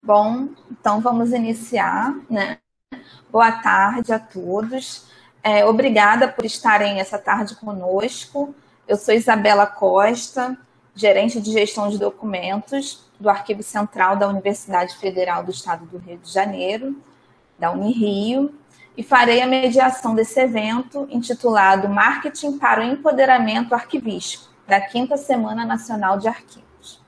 Bom, então vamos iniciar, né? Boa tarde a todos. Obrigada por estarem essa tarde conosco. Eu sou Isabela Costa, gerente de gestão de documentos do Arquivo Central da Universidade Federal do Estado do Rio de Janeiro, da Unirio, e farei a mediação desse evento intitulado Marketing para o Empoderamento Arquivístico, da 5ª Semana Nacional de Arquivos.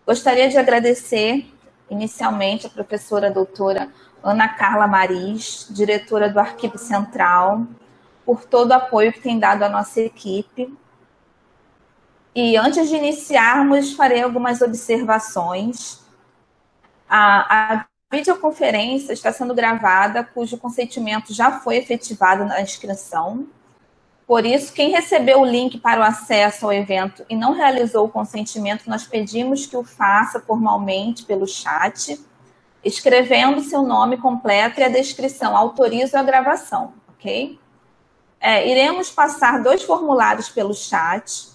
Gostaria de agradecer inicialmente a professora doutora Ana Carla Maris, diretora do Arquivo Central, por todo o apoio que tem dado à nossa equipe. E antes de iniciarmos, farei algumas observações. A videoconferência está sendo gravada, cujo consentimento já foi efetivado na inscrição. Por isso, quem recebeu o link para o acesso ao evento e não realizou o consentimento, nós pedimos que o faça formalmente pelo chat, escrevendo seu nome completo e a descrição, autorizo a gravação, ok? Iremos passar 2 formulários pelo chat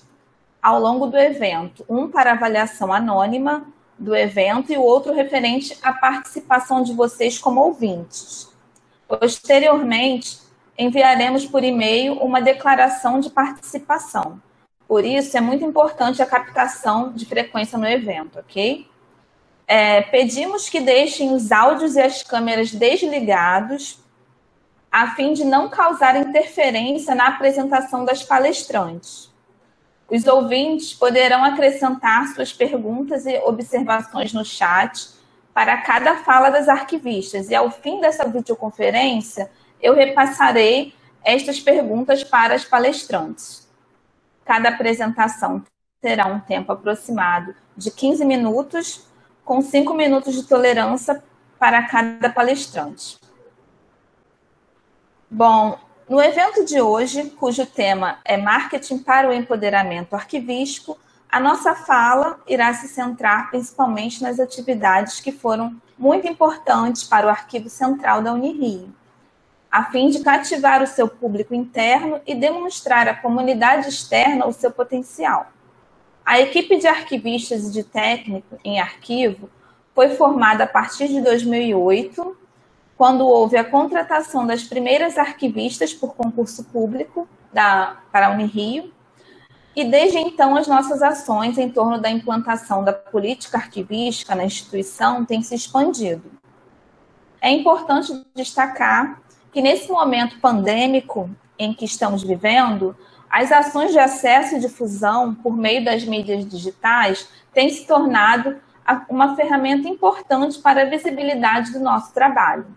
ao longo do evento, um para avaliação anônima do evento e o outro referente à participação de vocês como ouvintes. Posteriormente, enviaremos por e-mail uma declaração de participação. Por isso, é muito importante a captação de frequência no evento, ok? Pedimos que deixem os áudios e as câmeras desligados, a fim de não causar interferência na apresentação das palestrantes. Os ouvintes poderão acrescentar suas perguntas e observações no chat para cada fala das arquivistas, e ao fim dessa videoconferência, eu repassarei estas perguntas para as palestrantes. Cada apresentação terá um tempo aproximado de 15 minutos, com 5 minutos de tolerância para cada palestrante. Bom, no evento de hoje, cujo tema é Marketing para o Empoderamento Arquivístico, a nossa fala irá se centrar principalmente nas atividades que foram muito importantes para o Arquivo Central da Unirio, a fim de cativar o seu público interno e demonstrar à comunidade externa o seu potencial. A equipe de arquivistas e de técnico em arquivo foi formada a partir de 2008, quando houve a contratação das primeiras arquivistas por concurso público para a Unirio, e desde então as nossas ações em torno da implantação da política arquivística na instituição têm se expandido. É importante destacar que nesse momento pandêmico em que estamos vivendo, as ações de acesso e difusão por meio das mídias digitais têm se tornado uma ferramenta importante para a visibilidade do nosso trabalho.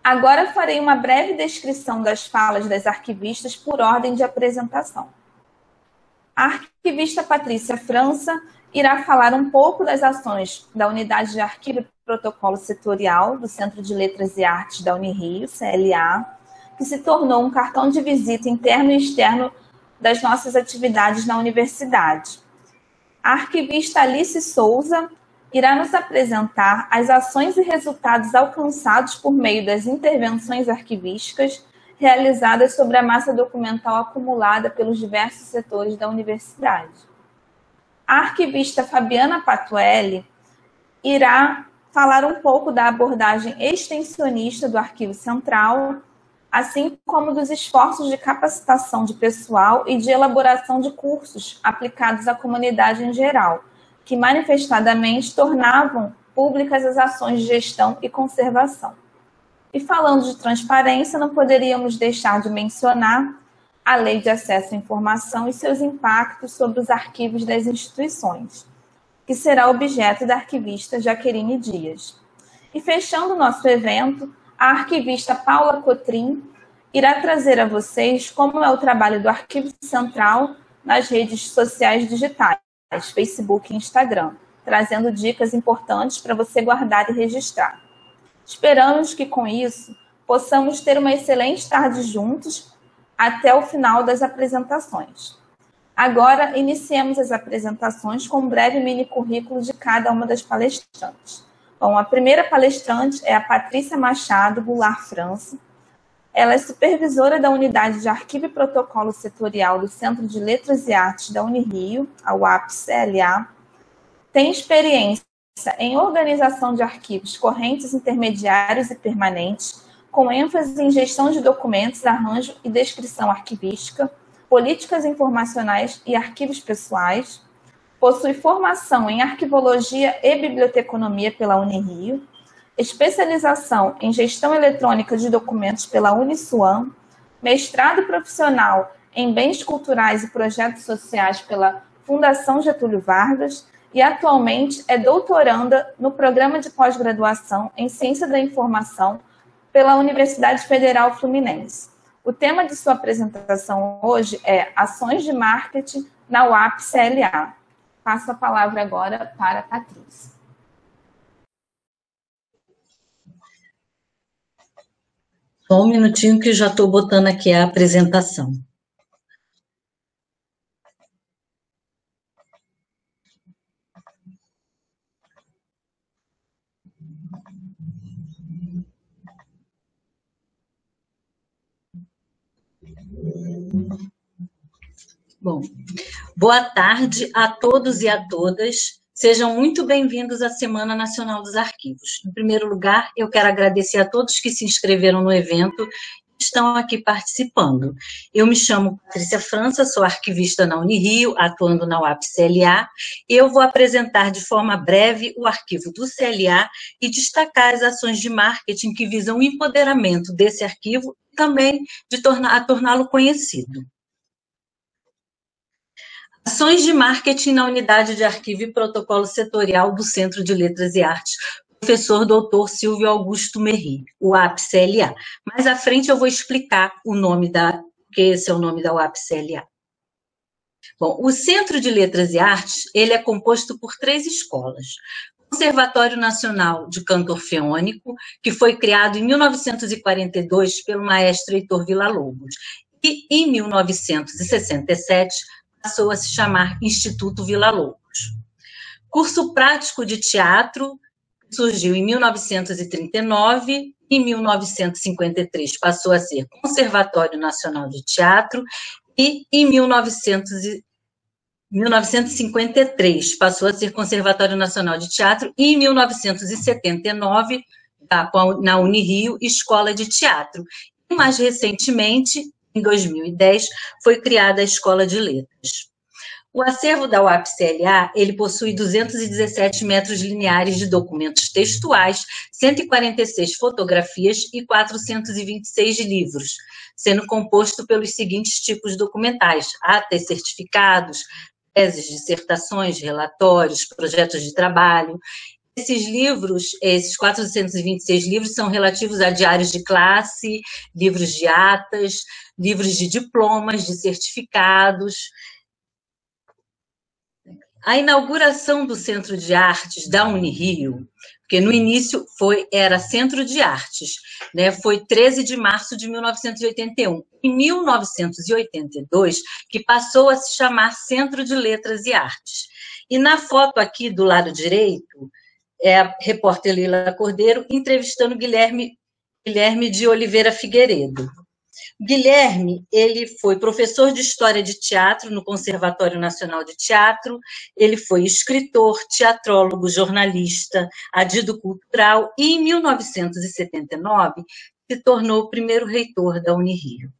Agora farei uma breve descrição das falas das arquivistas por ordem de apresentação. A arquivista Patrícia França irá falar um pouco das ações da Unidade de Arquivo e Protocolo Setorial do Centro de Letras e Artes da Unirio, CLA, que se tornou um cartão de visita interno e externo das nossas atividades na universidade. A arquivista Alice Souza irá nos apresentar as ações e resultados alcançados por meio das intervenções arquivísticas realizadas sobre a massa documental acumulada pelos diversos setores da universidade. A arquivista Fabiana Patuelli irá falar um pouco da abordagem extensionista do Arquivo Central, assim como dos esforços de capacitação de pessoal e de elaboração de cursos aplicados à comunidade em geral, que manifestadamente tornavam públicas as ações de gestão e conservação. E falando de transparência, não poderíamos deixar de mencionar a Lei de Acesso à Informação e seus impactos sobre os arquivos das instituições, que será objeto da arquivista Jaqueline Dias. E fechando o nosso evento, a arquivista Paula Cotrim irá trazer a vocês como é o trabalho do Arquivo Central nas redes sociais digitais, Facebook e Instagram, trazendo dicas importantes para você guardar e registrar. Esperamos que, com isso, possamos ter uma excelente tarde juntos até o final das apresentações. Agora, iniciemos as apresentações com um breve mini-currículo de cada uma das palestrantes. Bom, a primeira palestrante é a Patrícia Machado Goulart França. Ela é supervisora da Unidade de Arquivo e Protocolo Setorial do Centro de Letras e Artes da Unirio, a UAP-CLA. Tem experiência em organização de arquivos correntes, intermediários e permanentes, com ênfase em gestão de documentos, arranjo e descrição arquivística, políticas informacionais e arquivos pessoais. Possui formação em arquivologia e biblioteconomia pela Unirio, especialização em gestão eletrônica de documentos pela Uniswan, mestrado profissional em bens culturais e projetos sociais pela Fundação Getúlio Vargas e atualmente é doutoranda no programa de pós-graduação em Ciência da Informação pela Universidade Federal Fluminense. O tema de sua apresentação hoje é Ações de Marketing na UAP-CLA. Passo a palavra agora para a Patrícia. Só um minutinho que já estou botando aqui a apresentação. Bom, boa tarde a todos e a todas. Sejam muito bem-vindos à Semana Nacional dos Arquivos. Em primeiro lugar, eu quero agradecer a todos que se inscreveram no evento e estão aqui participando. Eu me chamo Patrícia França, sou arquivista na Unirio, atuando na UAP-CLA. Eu vou apresentar de forma breve o arquivo do CLA e destacar as ações de marketing que visam o empoderamento desse arquivo e também de torná-lo conhecido. Ações de marketing na unidade de arquivo e protocolo setorial do Centro de Letras e Artes, professor Dr. Silvio Augusto Merri, UAP-CLA. Mais à frente eu vou explicar o nome porque esse é o nome da UAP-CLA. Bom, o Centro de Letras e Artes, ele é composto por 3 escolas. Conservatório Nacional de Canto Orfeônico, que foi criado em 1942 pelo maestro Heitor Villa-Lobos, e em 1967 passou a se chamar Instituto Villa-Lobos. Curso prático de teatro surgiu em 1939, em 1953 passou a ser Conservatório Nacional de Teatro e em 1953 passou a ser Conservatório Nacional de Teatro e em 1979, na Unirio, Escola de Teatro. E mais recentemente, em 2010, foi criada a Escola de Letras. O acervo da UAP-CLA, ele possui 217 metros lineares de documentos textuais, 146 fotografias e 426 livros, sendo composto pelos seguintes tipos documentais: atas, certificados, teses, dissertações, relatórios, projetos de trabalho. Esses livros, esses 426 livros, são relativos a diários de classe, livros de atas, livros de diplomas, de certificados. A inauguração do Centro de Artes da Unirio, porque no início era Centro de Artes, né, foi 13 de março de 1981. Em 1982, que passou a se chamar Centro de Letras e Artes. E na foto aqui do lado direito, é a repórter Leila Cordeiro entrevistando Guilherme de Oliveira Figueiredo. Guilherme, ele foi professor de História de Teatro no Conservatório Nacional de Teatro, ele foi escritor, teatrólogo, jornalista, adido cultural e, em 1979, se tornou o primeiro reitor da Unirio.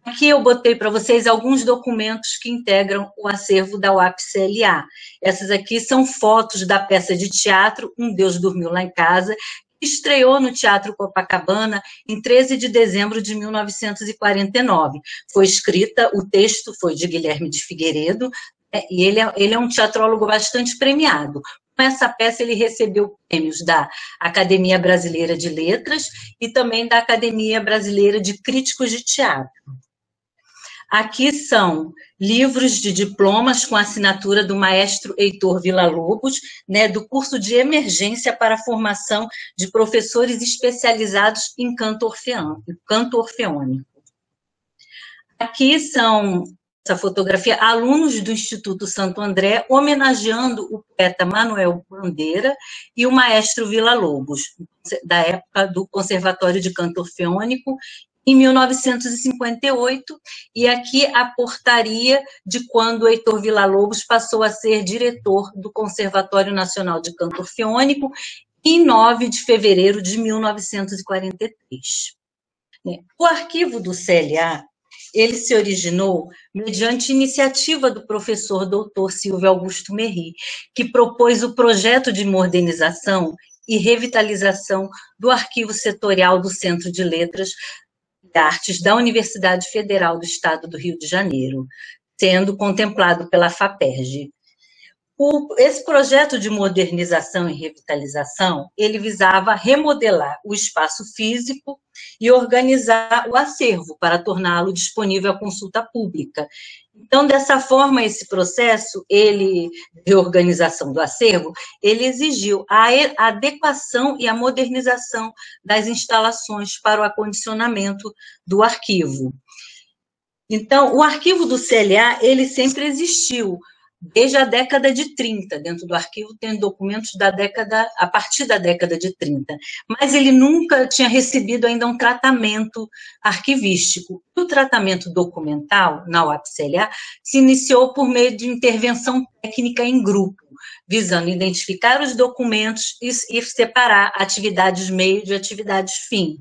Aqui eu botei para vocês alguns documentos que integram o acervo da UAP-CLA. Essas aqui são fotos da peça de teatro Um Deus Dormiu Lá em Casa, que estreou no Teatro Copacabana em 13 de dezembro de 1949. O texto foi de Guilherme de Figueiredo, e ele é um teatrólogo bastante premiado. Com essa peça, ele recebeu prêmios da Academia Brasileira de Letras e também da Academia Brasileira de Críticos de Teatro. Aqui são livros de diplomas com assinatura do maestro Heitor Villa-Lobos, né, do curso de emergência para a formação de professores especializados em canto orfeônico. Aqui são, essa fotografia, alunos do Instituto Santo André, homenageando o poeta Manuel Bandeira e o maestro Villa-Lobos, da época do Conservatório de Canto Orfeônico, em 1958, e aqui a portaria de quando o Heitor Villa-Lobos passou a ser diretor do Conservatório Nacional de Canto Orfeônico, em 9 de fevereiro de 1943. O arquivo do CLA, ele se originou mediante iniciativa do professor doutor Silvio Augusto Merri, que propôs o projeto de modernização e revitalização do arquivo setorial do Centro de Letras e Artes da Universidade Federal do Estado do Rio de Janeiro, sendo contemplado pela FAPERJ. Esse projeto de modernização e revitalização, ele visava remodelar o espaço físico e organizar o acervo para torná-lo disponível à consulta pública. Então, dessa forma, esse processo de organização do acervo, ele exigiu a adequação e a modernização das instalações para o acondicionamento do arquivo. Então, o arquivo do CLA, ele sempre existiu, desde a década de 30, dentro do arquivo tem documentos a partir da década de 30, mas ele nunca tinha recebido ainda um tratamento arquivístico. O tratamento documental, na UAPCLA, se iniciou por meio de intervenção técnica em grupo, visando identificar os documentos e separar atividades meio de atividades fim.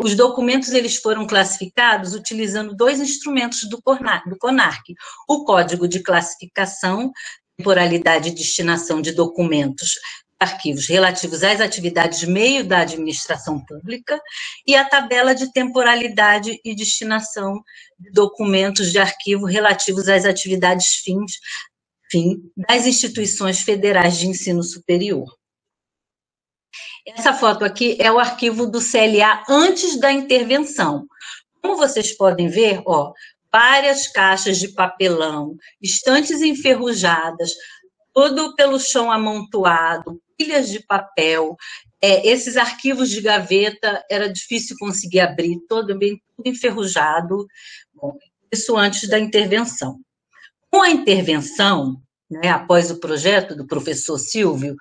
Os documentos eles foram classificados utilizando 2 instrumentos do CONARC, o Código de Classificação, Temporalidade e Destinação de Documentos, arquivos relativos às atividades meio da administração pública, e a Tabela de Temporalidade e Destinação de Documentos de arquivo relativos às atividades fim das instituições federais de ensino superior. Essa foto aqui é o arquivo do CLA antes da intervenção. Como vocês podem ver, várias caixas de papelão, estantes enferrujadas, todo pelo chão amontoado, pilhas de papel. Esses arquivos de gaveta era difícil conseguir abrir, tudo enferrujado. Bom, isso antes da intervenção. Com a intervenção, após o projeto do professor Silvio,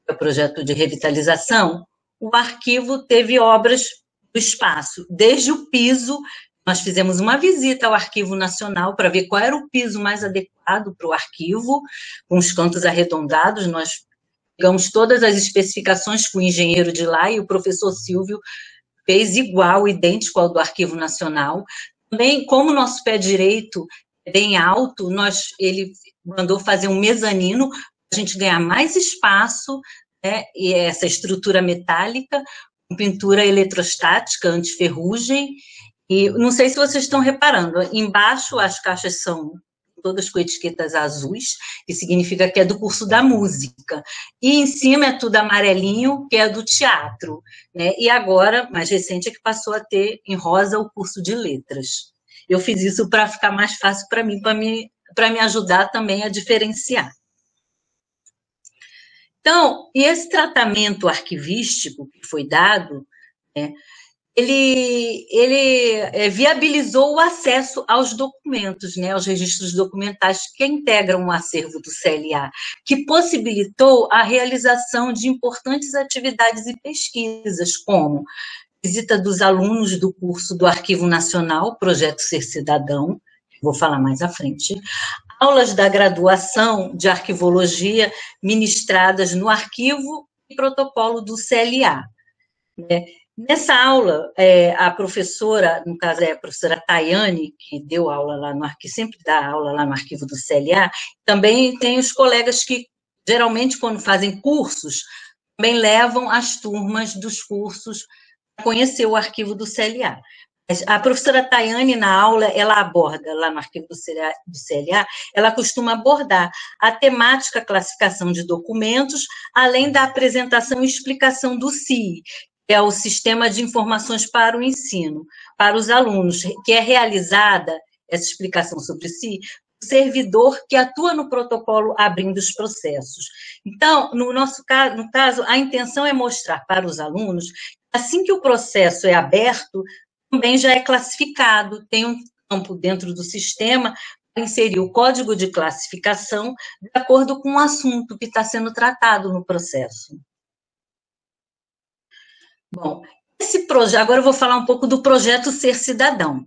o projeto de revitalização, o arquivo teve obras do espaço, desde o piso. Nós fizemos uma visita ao Arquivo Nacional para ver qual era o piso mais adequado para o arquivo, com os cantos arredondados. Nós pegamos todas as especificações com o engenheiro de lá e o professor Silvio fez igual, idêntico ao do Arquivo Nacional. Também, como o nosso pé direito é bem alto, ele mandou fazer um mezanino a gente ganhar mais espaço, e essa estrutura metálica, com pintura eletrostática, anti-ferrugem, e não sei se vocês estão reparando, embaixo as caixas são todas com etiquetas azuis, que significa que é do curso da música, e em cima é tudo amarelinho, que é do teatro, e agora, mais recente, é que passou a ter em rosa o curso de letras. Eu fiz isso para ficar mais fácil para mim, para me ajudar também a diferenciar. Então, e esse tratamento arquivístico que foi dado, ele viabilizou o acesso aos documentos, aos registros documentais que integram o acervo do CLA, que possibilitou a realização de importantes atividades e pesquisas, como visita dos alunos do curso do Arquivo Nacional, Projeto Ser Cidadão, vou falar mais à frente, aulas da graduação de arquivologia ministradas no arquivo e protocolo do CLA. Nessa aula, a professora, no caso é a professora Tayane, que deu aula lá no arquivo, sempre dá aula lá no arquivo do CLA, também tem os colegas que, geralmente, quando fazem cursos, também levam as turmas dos cursos para conhecer o arquivo do CLA. A professora Tayane, na aula, ela aborda, lá no arquivo do CLA, ela costuma abordar a temática classificação de documentos, além da apresentação e explicação do SIE, que é o Sistema de Informações para o Ensino, para os alunos, que é realizada, essa explicação sobre o SIE, o servidor que atua no protocolo abrindo os processos. Então, no caso, a intenção é mostrar para os alunos, assim que o processo é aberto, também já é classificado, tem um campo dentro do sistema para inserir o código de classificação de acordo com o assunto que está sendo tratado no processo. Bom, Esse projeto, agora eu vou falar um pouco do projeto Ser Cidadão.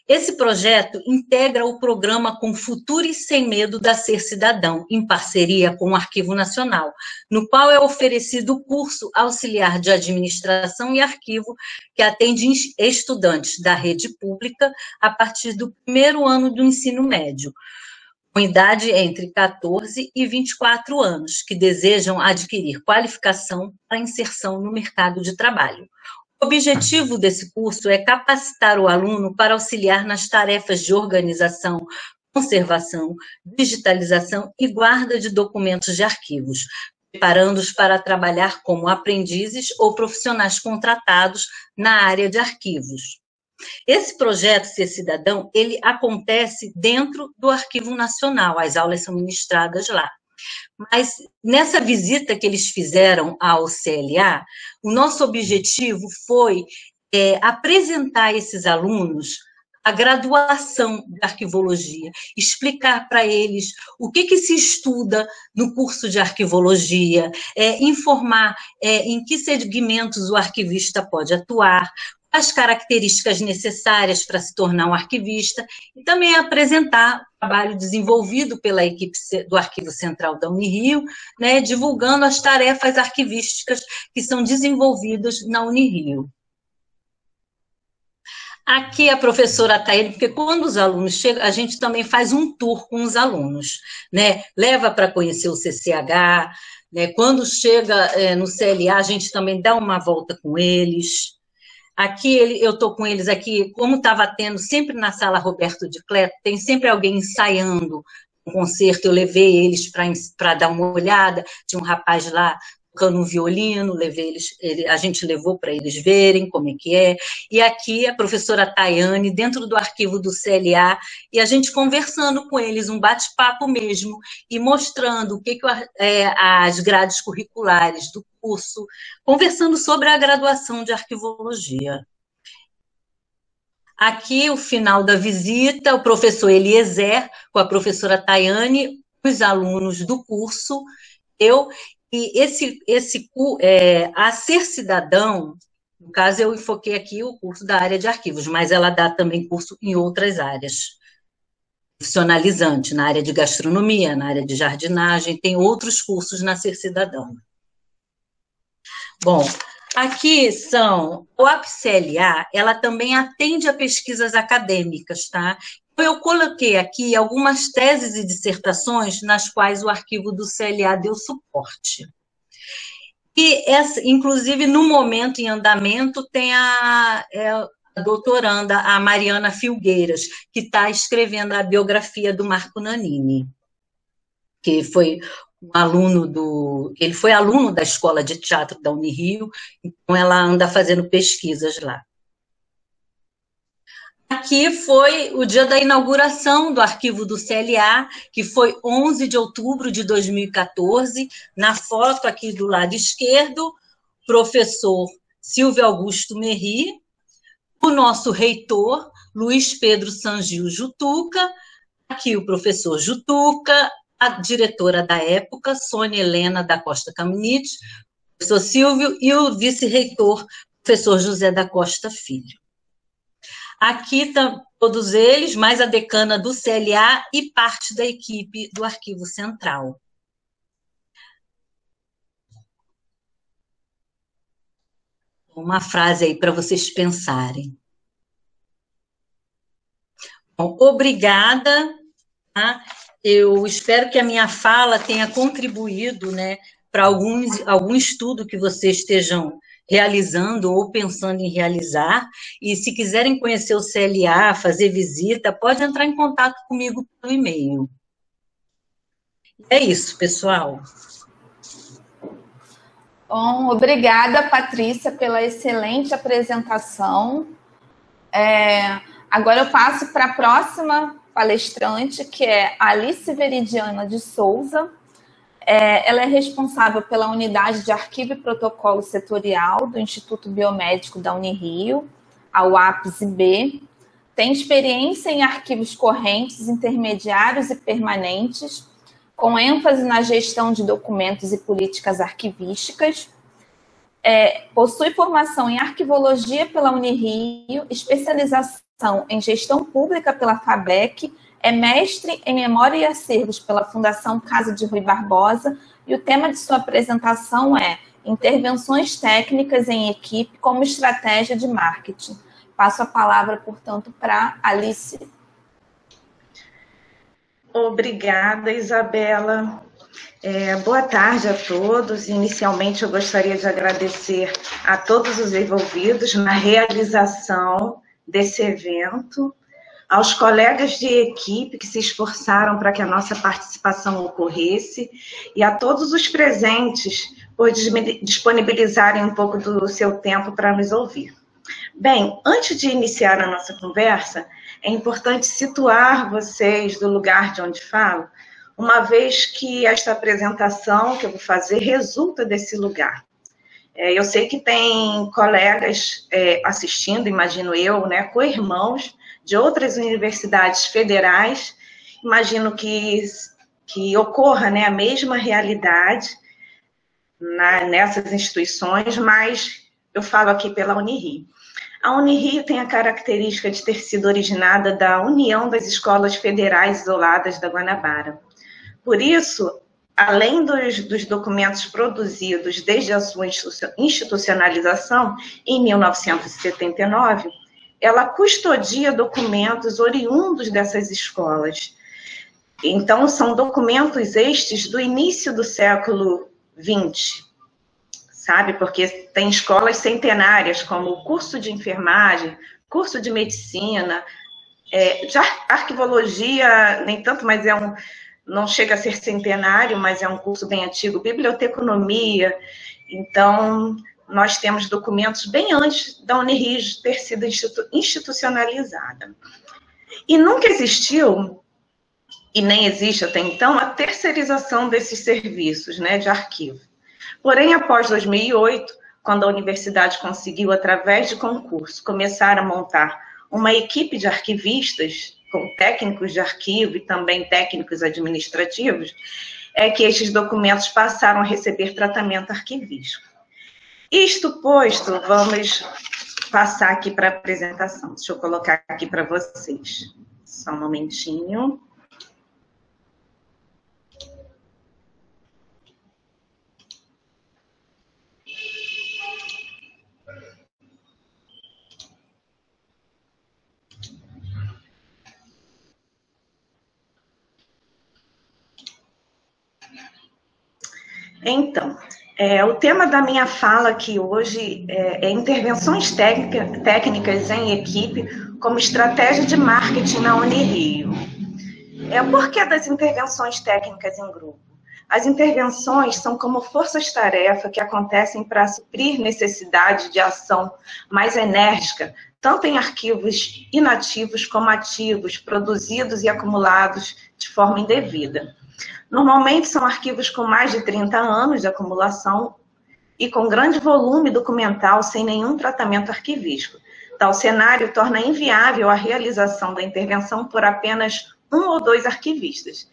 Esse projeto integra o programa Com Futuro e Sem Medo da Ser Cidadão, em parceria com o Arquivo Nacional, no qual é oferecido o curso auxiliar de administração e arquivo, que atende estudantes da rede pública a partir do primeiro ano do ensino médio, com idade entre 14 e 24 anos, que desejam adquirir qualificação para inserção no mercado de trabalho. O objetivo desse curso é capacitar o aluno para auxiliar nas tarefas de organização, conservação, digitalização e guarda de documentos de arquivos, preparando-os para trabalhar como aprendizes ou profissionais contratados na área de arquivos. Esse projeto Ser Cidadão, ele acontece dentro do Arquivo Nacional, as aulas são ministradas lá. Mas nessa visita que eles fizeram ao CLA, o nosso objetivo foi apresentar a esses alunos a graduação de arquivologia, explicar para eles o que se estuda no curso de arquivologia, informar em que segmentos o arquivista pode atuar, as características necessárias para se tornar um arquivista, e também apresentar o trabalho desenvolvido pela equipe do Arquivo Central da Unirio, né, divulgando as tarefas arquivísticas que são desenvolvidas na Unirio. Aqui a professora Thaíne, porque quando os alunos chegam, a gente também faz um tour com os alunos, né, leva para conhecer o CCH, né, quando chega no CLA, a gente também dá uma volta com eles. Aqui, eu estou com eles aqui, como estava tendo sempre na sala Roberto de Cleto, tem sempre alguém ensaiando um concerto, eu levei eles para dar uma olhada, tinha um rapaz lá tocando um violino, a gente levou para eles verem como é que é, e aqui a professora Tayane, dentro do arquivo do CLA, e a gente conversando com eles, um bate-papo mesmo, e mostrando o que as grades curriculares do curso, conversando sobre a graduação de arquivologia. Aqui, o final da visita, o professor Eliezer, com a professora Tayane, os alunos do curso, e a Ser Cidadão, no caso, eu enfoquei aqui o curso da área de arquivos, mas ela dá também curso em outras áreas, profissionalizante, na área de gastronomia, na área de jardinagem, tem outros cursos na Ser Cidadão. Bom, aqui são, o APCLA, ela também atende a pesquisas acadêmicas, tá? Eu coloquei aqui algumas teses e dissertações nas quais o arquivo do CLA deu suporte. E, inclusive, no momento em andamento, tem a doutoranda, a Mariana Filgueiras, que está escrevendo a biografia do Marco Nanini, que foi ele foi aluno da Escola de Teatro da Unirio, então ela anda fazendo pesquisas lá. Aqui foi o dia da inauguração do arquivo do CLA, que foi 11 de outubro de 2014. Na foto aqui do lado esquerdo, professor Silvio Augusto Merri, o nosso reitor, Luiz Pedro Sangil Jutuca, aqui o professor Jutuca, a diretora da época, Sônia Helena da Costa Caminiti, o professor Silvio, e o vice-reitor, professor José da Costa Filho. Aqui estão todos eles, mais a decana do CLA e parte da equipe do Arquivo Central. Uma frase aí para vocês pensarem. Bom, obrigada. Tá? Eu espero que a minha fala tenha contribuído, né, para algum estudo que vocês estejam realizando ou pensando em realizar, e se quiserem conhecer o CLA, fazer visita, pode entrar em contato comigo pelo e-mail. É isso, pessoal. Bom, obrigada, Patrícia, pela excelente apresentação. Agora eu passo para a próxima palestrante, que é Alice Veridiana de Souza. Ela é responsável pela unidade de arquivo e protocolo setorial do Instituto Biomédico da Unirio, a UAPS-IB. Tem experiência em arquivos correntes, intermediários e permanentes, com ênfase na gestão de documentos e políticas arquivísticas. Possui formação em arquivologia pela Unirio, especialização em gestão pública pela FABEC, é mestre em memória e acervos pela Fundação Casa de Rui Barbosa, e o tema de sua apresentação é Intervenções técnicas em equipe como estratégia de marketing. Passo a palavra, portanto, para Alice. Obrigada, Isabela. Boa tarde a todos. Inicialmente, eu gostaria de agradecer a todos os envolvidos na realização desse evento, aos colegas de equipe que se esforçaram para que a nossa participação ocorresse e a todos os presentes por disponibilizarem um pouco do seu tempo para nos ouvir. Bem, antes de iniciar a nossa conversa, é importante situar vocês do lugar de onde falo, uma vez que esta apresentação que eu vou fazer resulta desse lugar. Eu sei que tem colegas assistindo, imagino eu, né, co-irmãos de outras universidades federais, imagino que ocorra, né, a mesma realidade nessas instituições, mas eu falo aqui pela Unirio. A Unirio tem a característica de ter sido originada da União das Escolas Federais Isoladas da Guanabara. Por isso, além dos documentos produzidos desde a sua institucionalização, em 1979, ela custodia documentos oriundos dessas escolas. Então, são documentos estes do início do século XX, sabe? Porque tem escolas centenárias, como o curso de enfermagem, curso de medicina, de arquivologia, nem tanto, mas não chega a ser centenário, mas é um curso bem antigo, biblioteconomia. Então, nós temos documentos bem antes da Unirio ter sido institucionalizada. E nunca existiu, e nem existe até então, a terceirização desses serviços, né, de arquivo. Porém, após 2008, quando a universidade conseguiu, através de concurso, começar a montar uma equipe de arquivistas, com técnicos de arquivo e também técnicos administrativos, é que estes documentos passaram a receber tratamento arquivístico. Isto posto, vamos passar aqui para a apresentação. Deixa eu colocar aqui para vocês. Só um momentinho. Então, o tema da minha fala aqui hoje é intervenções técnicas em equipe como estratégia de marketing na Unirio. O porquê das intervenções técnicas em grupo? As intervenções são como forças-tarefa que acontecem para suprir necessidade de ação mais enérgica, tanto em arquivos inativos como ativos, produzidos e acumulados de forma indevida. Normalmente são arquivos com mais de 30 anos de acumulação e com grande volume documental sem nenhum tratamento arquivístico. Tal cenário torna inviável a realização da intervenção por apenas 1 ou 2 arquivistas.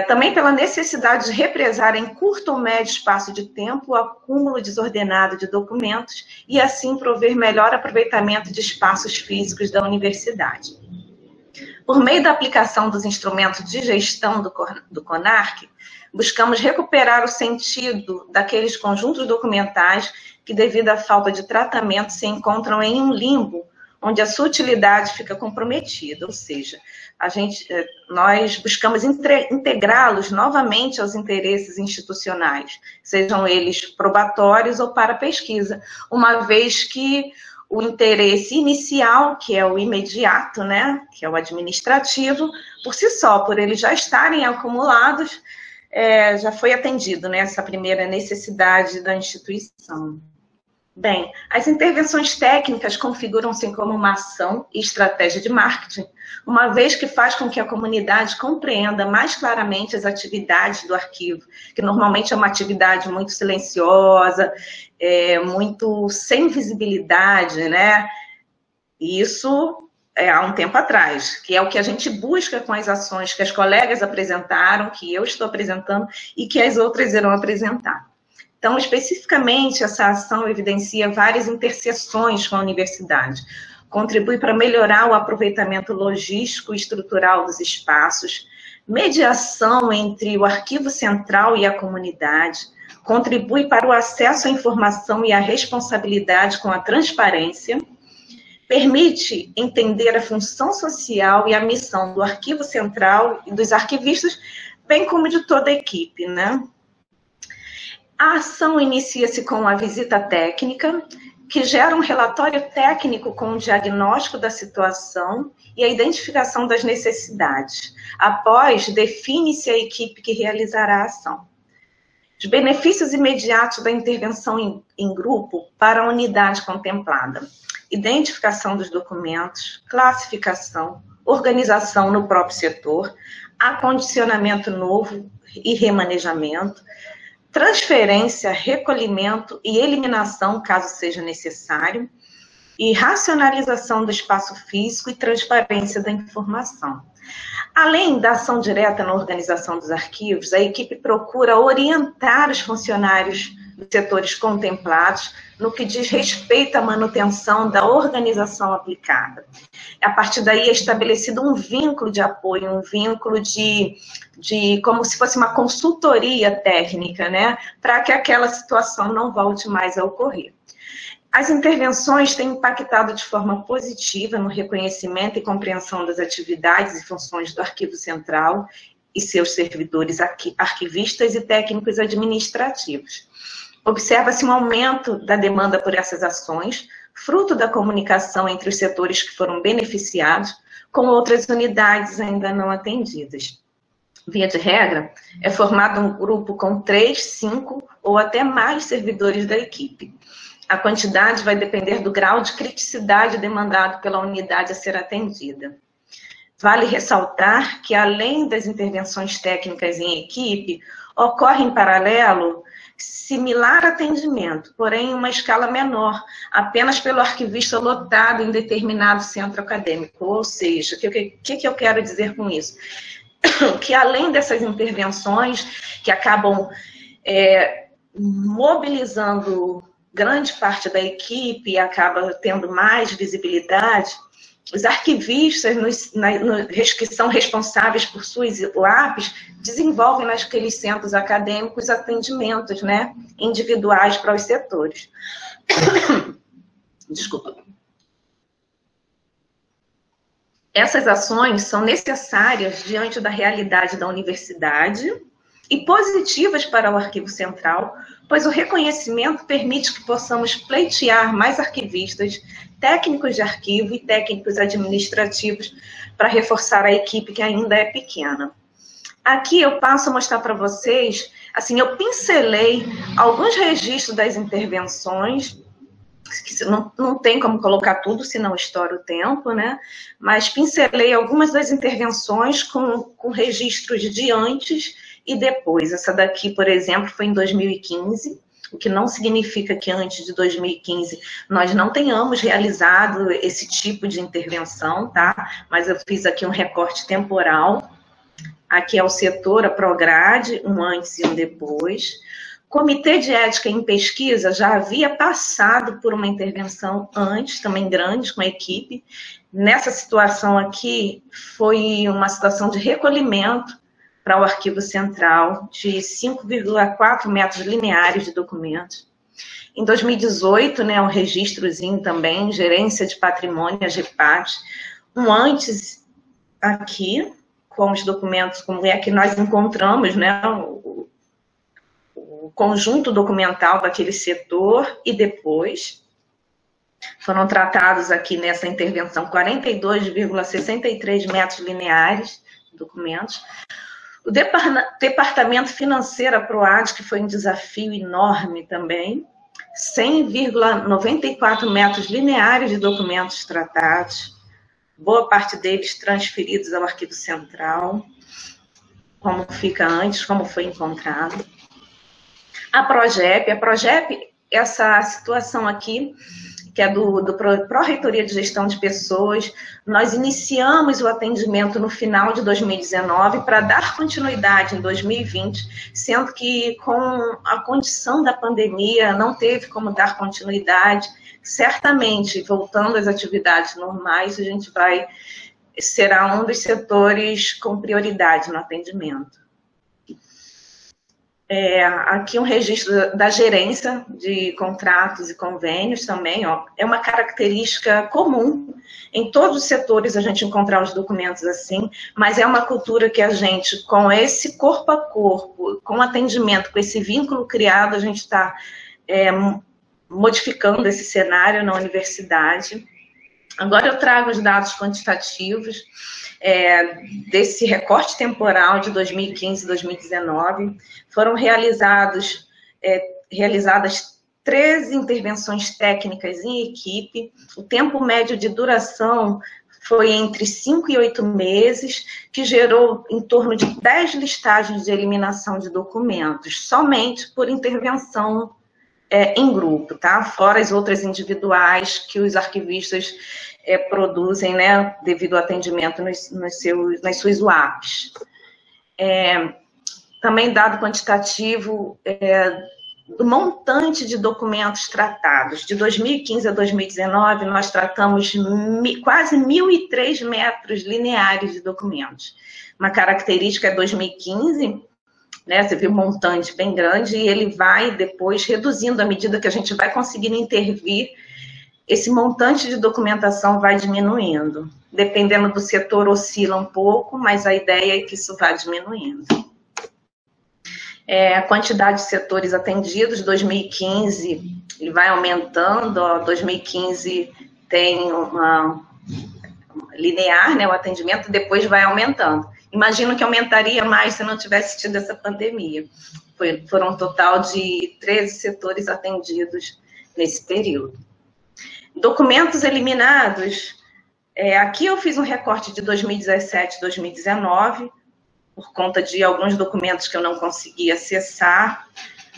Também pela necessidade de represar em curto ou médio espaço de tempo o acúmulo desordenado de documentos e assim prover melhor aproveitamento de espaços físicos da universidade. Por meio da aplicação dos instrumentos de gestão do CONARC, buscamos recuperar o sentido daqueles conjuntos documentais que, devido à falta de tratamento, se encontram em um limbo, onde a sua utilidade fica comprometida, ou seja, nós buscamos integrá-los novamente aos interesses institucionais, sejam eles probatórios ou para pesquisa, uma vez que o interesse inicial, que é o imediato, né, que é o administrativo, por si só, por eles já estarem acumulados, já foi atendido, né, essa primeira necessidade da instituição. Bem, as intervenções técnicas configuram-se como uma ação e estratégia de marketing, uma vez que faz com que a comunidade compreenda mais claramente as atividades do arquivo, que normalmente é uma atividade muito silenciosa, muito sem visibilidade, né? E isso há um tempo atrás, que é o que a gente busca com as ações que as colegas apresentaram, que eu estou apresentando e que as outras irão apresentar. Então, especificamente, essa ação evidencia várias interseções com a universidade, contribui para melhorar o aproveitamento logístico e estrutural dos espaços, mediação entre o arquivo central e a comunidade, contribui para o acesso à informação e à responsabilidade com a transparência, permite entender a função social e a missão do arquivo central e dos arquivistas, bem como de toda a equipe, né? A ação inicia-se com a visita técnica, que gera um relatório técnico com o diagnóstico da situação e a identificação das necessidades. Após, define-se a equipe que realizará a ação. Os benefícios imediatos da intervenção em grupo para a unidade contemplada. Identificação dos documentos, classificação, organização no próprio setor, acondicionamento novo e remanejamento, transferência, recolhimento e eliminação, caso seja necessário, e racionalização do espaço físico e transparência da informação. Além da ação direta na organização dos arquivos, a equipe procura orientar os funcionários dos setores contemplados no que diz respeito à manutenção da organização aplicada. A partir daí é estabelecido um vínculo de apoio, um vínculo de como se fosse uma consultoria técnica, né, para que aquela situação não volte mais a ocorrer. As intervenções têm impactado de forma positiva no reconhecimento e compreensão das atividades e funções do Arquivo Central e seus servidores arquivistas e técnicos administrativos. Observa-se um aumento da demanda por essas ações, fruto da comunicação entre os setores que foram beneficiados com outras unidades ainda não atendidas. Via de regra, é formado um grupo com 3, 5 ou até mais servidores da equipe. A quantidade vai depender do grau de criticidade demandado pela unidade a ser atendida. Vale ressaltar que, além das intervenções técnicas em equipe, ocorre em paralelo similar atendimento, porém em uma escala menor, apenas pelo arquivista lotado em determinado centro acadêmico. Ou seja, o que eu quero dizer com isso? Que além dessas intervenções que acabam mobilizando grande parte da equipe e acaba tendo mais visibilidade, os arquivistas que são responsáveis por suas UAPs desenvolvem naqueles centros acadêmicos atendimentos, né, individuais para os setores. Desculpa. Essas ações são necessárias diante da realidade da universidade e positivas para o Arquivo Central, pois o reconhecimento permite que possamos pleitear mais arquivistas, técnicos de arquivo e técnicos administrativos para reforçar a equipe que ainda é pequena. Aqui eu passo a mostrar para vocês, assim, eu pincelei alguns registros das intervenções, que não tem como colocar tudo, senão estoura o tempo, né? Mas pincelei algumas das intervenções com registros de antes e depois. Essa daqui, por exemplo, foi em 2015, o que não significa que antes de 2015 nós não tenhamos realizado esse tipo de intervenção, tá? Mas eu fiz aqui um recorte temporal. Aqui é o setor, a Prograde, um antes e um depois. Comitê de Ética em Pesquisa já havia passado por uma intervenção antes, também grande, com a equipe. Nessa situação aqui, foi uma situação de recolhimento para o Arquivo Central, de 5,4 metros lineares de documentos. Em 2018, né, um registrozinho também, Gerência de Patrimônio, a GEPAT, um antes aqui, com os documentos, como é que nós encontramos, né, o conjunto documental daquele setor, e depois foram tratados aqui nessa intervenção 42,63 metros lineares de documentos. O departamento financeiro, a PROAD, que foi um desafio enorme também, 100,94 metros lineares de documentos tratados, boa parte deles transferidos ao Arquivo Central, como fica antes, como foi encontrado. A PROGEP essa situação aqui, que é do Pró-Reitoria de Gestão de Pessoas. Nós iniciamos o atendimento no final de 2019 para dar continuidade em 2020, sendo que com a condição da pandemia não teve como dar continuidade. Certamente, voltando às atividades normais, a gente será um dos setores com prioridade no atendimento. Aqui um registro da gerência de contratos e convênios também, ó. É uma característica comum em todos os setores a gente encontrar os documentos assim, mas é uma cultura que a gente, com esse corpo a corpo, com atendimento, com esse vínculo criado, a gente está modificando esse cenário na universidade. Agora eu trago os dados quantitativos desse recorte temporal de 2015 e 2019. Foram realizadas 13 intervenções técnicas em equipe. O tempo médio de duração foi entre 5 e 8 meses, que gerou em torno de 10 listagens de eliminação de documentos, somente por intervenção em grupo, tá? Fora as outras individuais que os arquivistas produzem, né, devido ao atendimento nas suas UAPs. Também dado quantitativo do montante de documentos tratados. De 2015 a 2019, nós tratamos quase 1.003 metros lineares de documentos. Uma característica é 2015, né, você viu um montante bem grande, e ele vai depois reduzindo à medida que a gente vai conseguindo intervir, esse montante de documentação vai diminuindo. Dependendo do setor, oscila um pouco, mas a ideia é que isso vá diminuindo. A quantidade de setores atendidos, 2015, ele vai aumentando, ó, 2015 tem uma linear, né, o atendimento, depois vai aumentando. Imagino que aumentaria mais se não tivesse tido essa pandemia. Foram um total de 13 setores atendidos nesse período. Documentos eliminados, aqui eu fiz um recorte de 2017 e 2019, por conta de alguns documentos que eu não consegui acessar,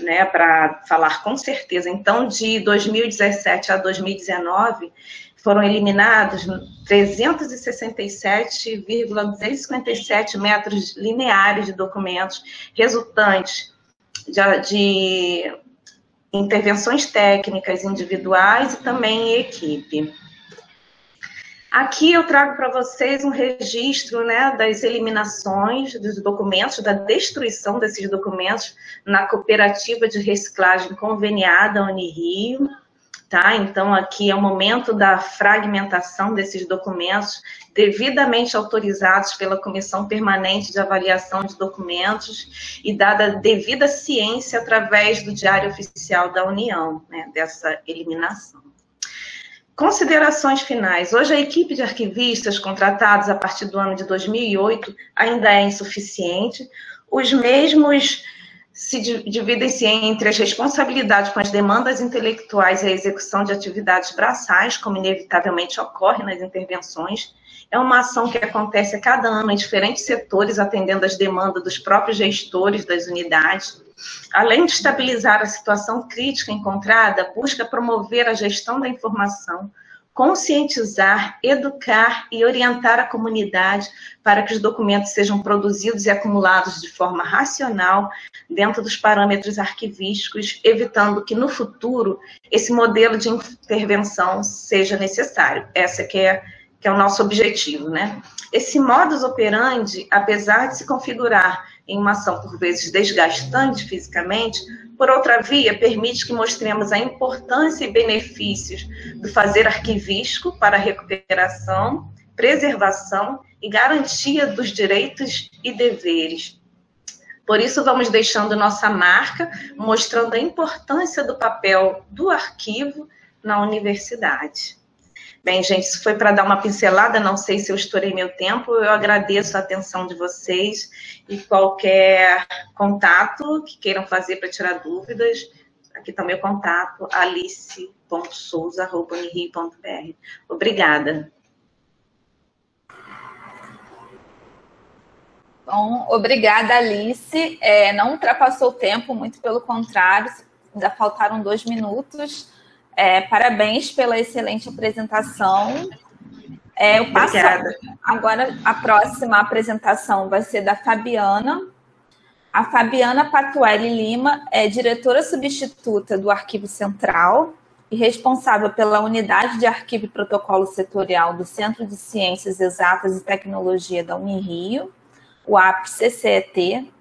né, para falar com certeza. Então, de 2017 a 2019, foram eliminados 367,257 metros lineares de documentos resultantes de intervenções técnicas individuais e também em equipe. Aqui eu trago para vocês um registro, né, das eliminações dos documentos, da destruição desses documentos na cooperativa de reciclagem conveniada Unirio. Tá? Então, aqui é o momento da fragmentação desses documentos, devidamente autorizados pela Comissão Permanente de Avaliação de Documentos e dada devida ciência através do Diário Oficial da União, né, dessa eliminação. Considerações finais. Hoje, a equipe de arquivistas contratados a partir do ano de 2008 ainda é insuficiente. Os mesmos dividem-se entre as responsabilidades com as demandas intelectuais e a execução de atividades braçais, como inevitavelmente ocorre nas intervenções. É uma ação que acontece a cada ano em diferentes setores, atendendo às demandas dos próprios gestores das unidades. Além de estabilizar a situação crítica encontrada, busca promover a gestão da informação, conscientizar, educar e orientar a comunidade para que os documentos sejam produzidos e acumulados de forma racional dentro dos parâmetros arquivísticos, evitando que no futuro esse modelo de intervenção seja necessário. Essa que é o nosso objetivo, né? Esse modus operandi, apesar de se configurar em uma ação por vezes desgastante fisicamente, por outra via, permite que mostremos a importância e benefícios do fazer arquivístico para a recuperação, preservação e garantia dos direitos e deveres. Por isso, vamos deixando nossa marca, mostrando a importância do papel do arquivo na universidade. Bem, gente, isso foi para dar uma pincelada, não sei se eu estourei meu tempo, eu agradeço a atenção de vocês e qualquer contato que queiram fazer para tirar dúvidas, aqui está o meu contato, alice.souza@unirio.br. Obrigada. Bom, obrigada, Alice. Não ultrapassou o tempo, muito pelo contrário, ainda faltaram 2 minutos. Parabéns pela excelente apresentação. Eu passo agora, a próxima apresentação vai ser da Fabiana. A Fabiana Patuelli Lima é diretora substituta do Arquivo Central e responsável pela Unidade de Arquivo e Protocolo Setorial do Centro de Ciências Exatas e Tecnologia da Unirio, o APCCET.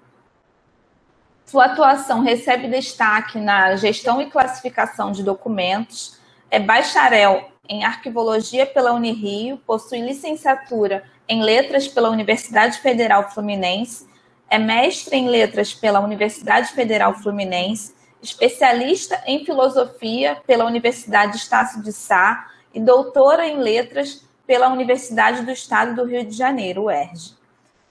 Sua atuação recebe destaque na gestão e classificação de documentos, é bacharel em Arquivologia pela Unirio, possui licenciatura em Letras pela Universidade Federal Fluminense, é mestre em Letras pela Universidade Federal Fluminense, especialista em Filosofia pela Universidade Estácio de Sá e doutora em Letras pela Universidade do Estado do Rio de Janeiro, UERJ.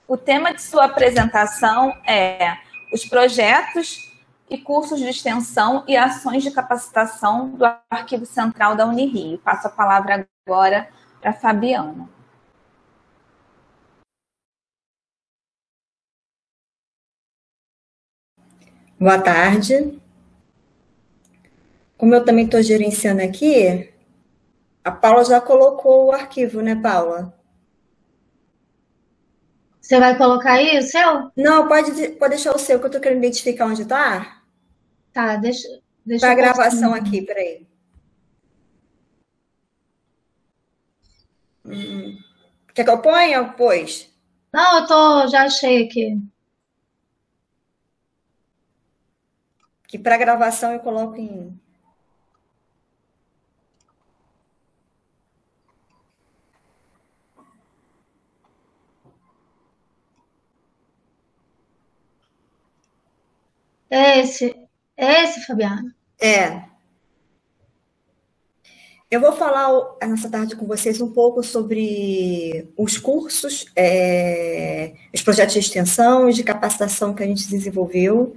O tema de sua apresentação é os projetos e cursos de extensão e ações de capacitação do Arquivo Central da Unirio. Passo a palavra agora para a Fabiana. Boa tarde. Como eu também estou gerenciando aqui, a Paula já colocou o arquivo, né, Paula? Você vai colocar aí o seu? Não, pode deixar o seu, que eu estou querendo identificar onde está. Tá, deixa Para a gravação aqui, peraí. Quer que eu ponha? Pois. Não, já achei aqui. Que para gravação eu coloco em... É esse, Fabiana? Eu vou falar nessa tarde com vocês um pouco sobre os cursos, os projetos de extensão e de capacitação que a gente desenvolveu.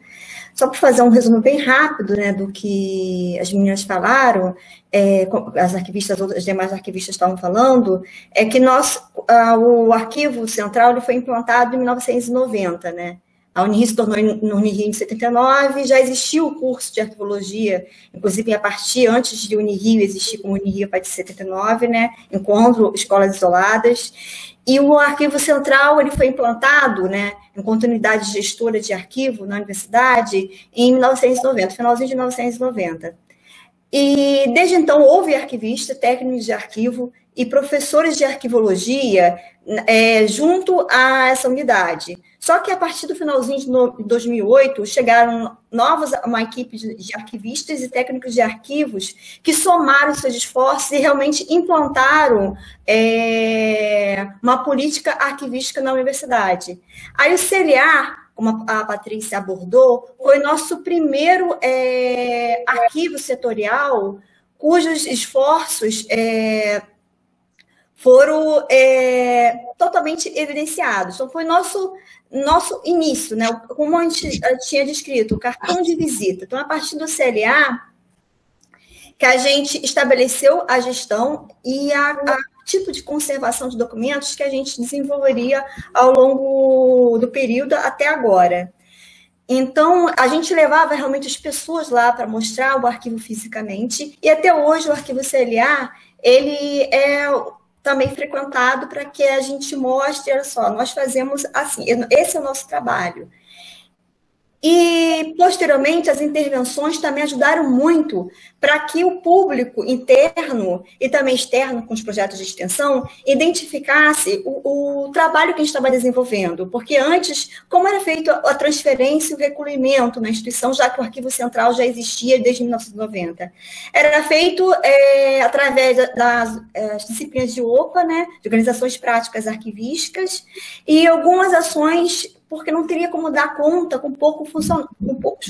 Só para fazer um resumo bem rápido, né, do que as meninas falaram, as arquivistas, as demais arquivistas estavam falando, é que o Arquivo Central ele foi implantado em 1990, né? A Unirio se tornou no Unirio em 79, já existia o curso de arquivologia, inclusive antes de Unirio existir como Unirio a partir de 79, né? Encontro escolas isoladas. E o Arquivo Central ele foi implantado, né, enquanto unidade gestora de arquivo na universidade em 1990, finalzinho de 1990. E desde então houve arquivista, técnicos de arquivo e professores de arquivologia junto a essa unidade. Só que a partir do finalzinho de 2008, chegaram uma equipe de arquivistas e técnicos de arquivos que somaram seus esforços e realmente implantaram uma política arquivística na universidade. Aí o CLA, como a Patrícia abordou, foi nosso primeiro arquivo setorial cujos esforços foram totalmente evidenciados. Então, foi nosso início, né? Como a gente tinha descrito, o cartão de visita. Então, a partir do CLA, que a gente estabeleceu a gestão e a tipo de conservação de documentos que a gente desenvolveria ao longo do período até agora. Então, a gente levava realmente as pessoas lá para mostrar o arquivo fisicamente, e até hoje o arquivo CLA, ele é também frequentado para que a gente mostre, olha só, nós fazemos assim, esse é o nosso trabalho. E, posteriormente, as intervenções também ajudaram muito para que o público interno e também externo com os projetos de extensão identificasse o trabalho que a gente estava desenvolvendo. Porque antes, como era feita a transferência e o recolhimento na instituição, já que o Arquivo Central já existia desde 1990? Era feito através das disciplinas de OPA, né, de Organizações Práticas Arquivísticas, e algumas ações porque não teria como dar conta com poucos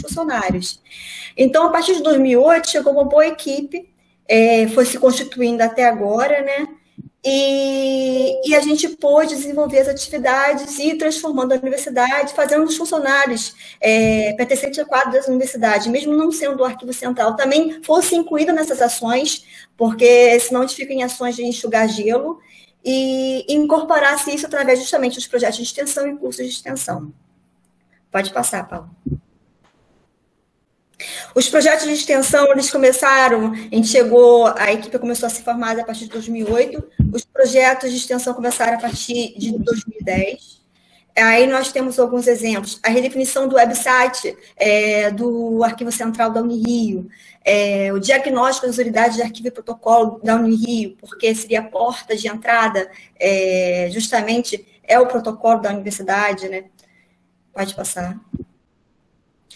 funcionários. Então, a partir de 2008, chegou uma boa equipe, foi se constituindo até agora, né? E a gente pôde desenvolver as atividades e ir transformando a universidade, fazendo os funcionários pertencentes ao quadro da universidade, mesmo não sendo do Arquivo Central, também fosse incluído nessas ações, porque senão a gente fica em ações de enxugar gelo, e incorporasse isso através justamente dos projetos de extensão e cursos de extensão. Pode passar, Paulo. Os projetos de extensão, eles começaram, a equipe começou a ser formada a partir de 2008, os projetos de extensão começaram a partir de 2010. Aí nós temos alguns exemplos. A redefinição do website do Arquivo Central da Unirio, o diagnóstico das unidades de arquivo e protocolo da Unirio, porque seria a porta de entrada, justamente é o protocolo da universidade, né? Pode passar.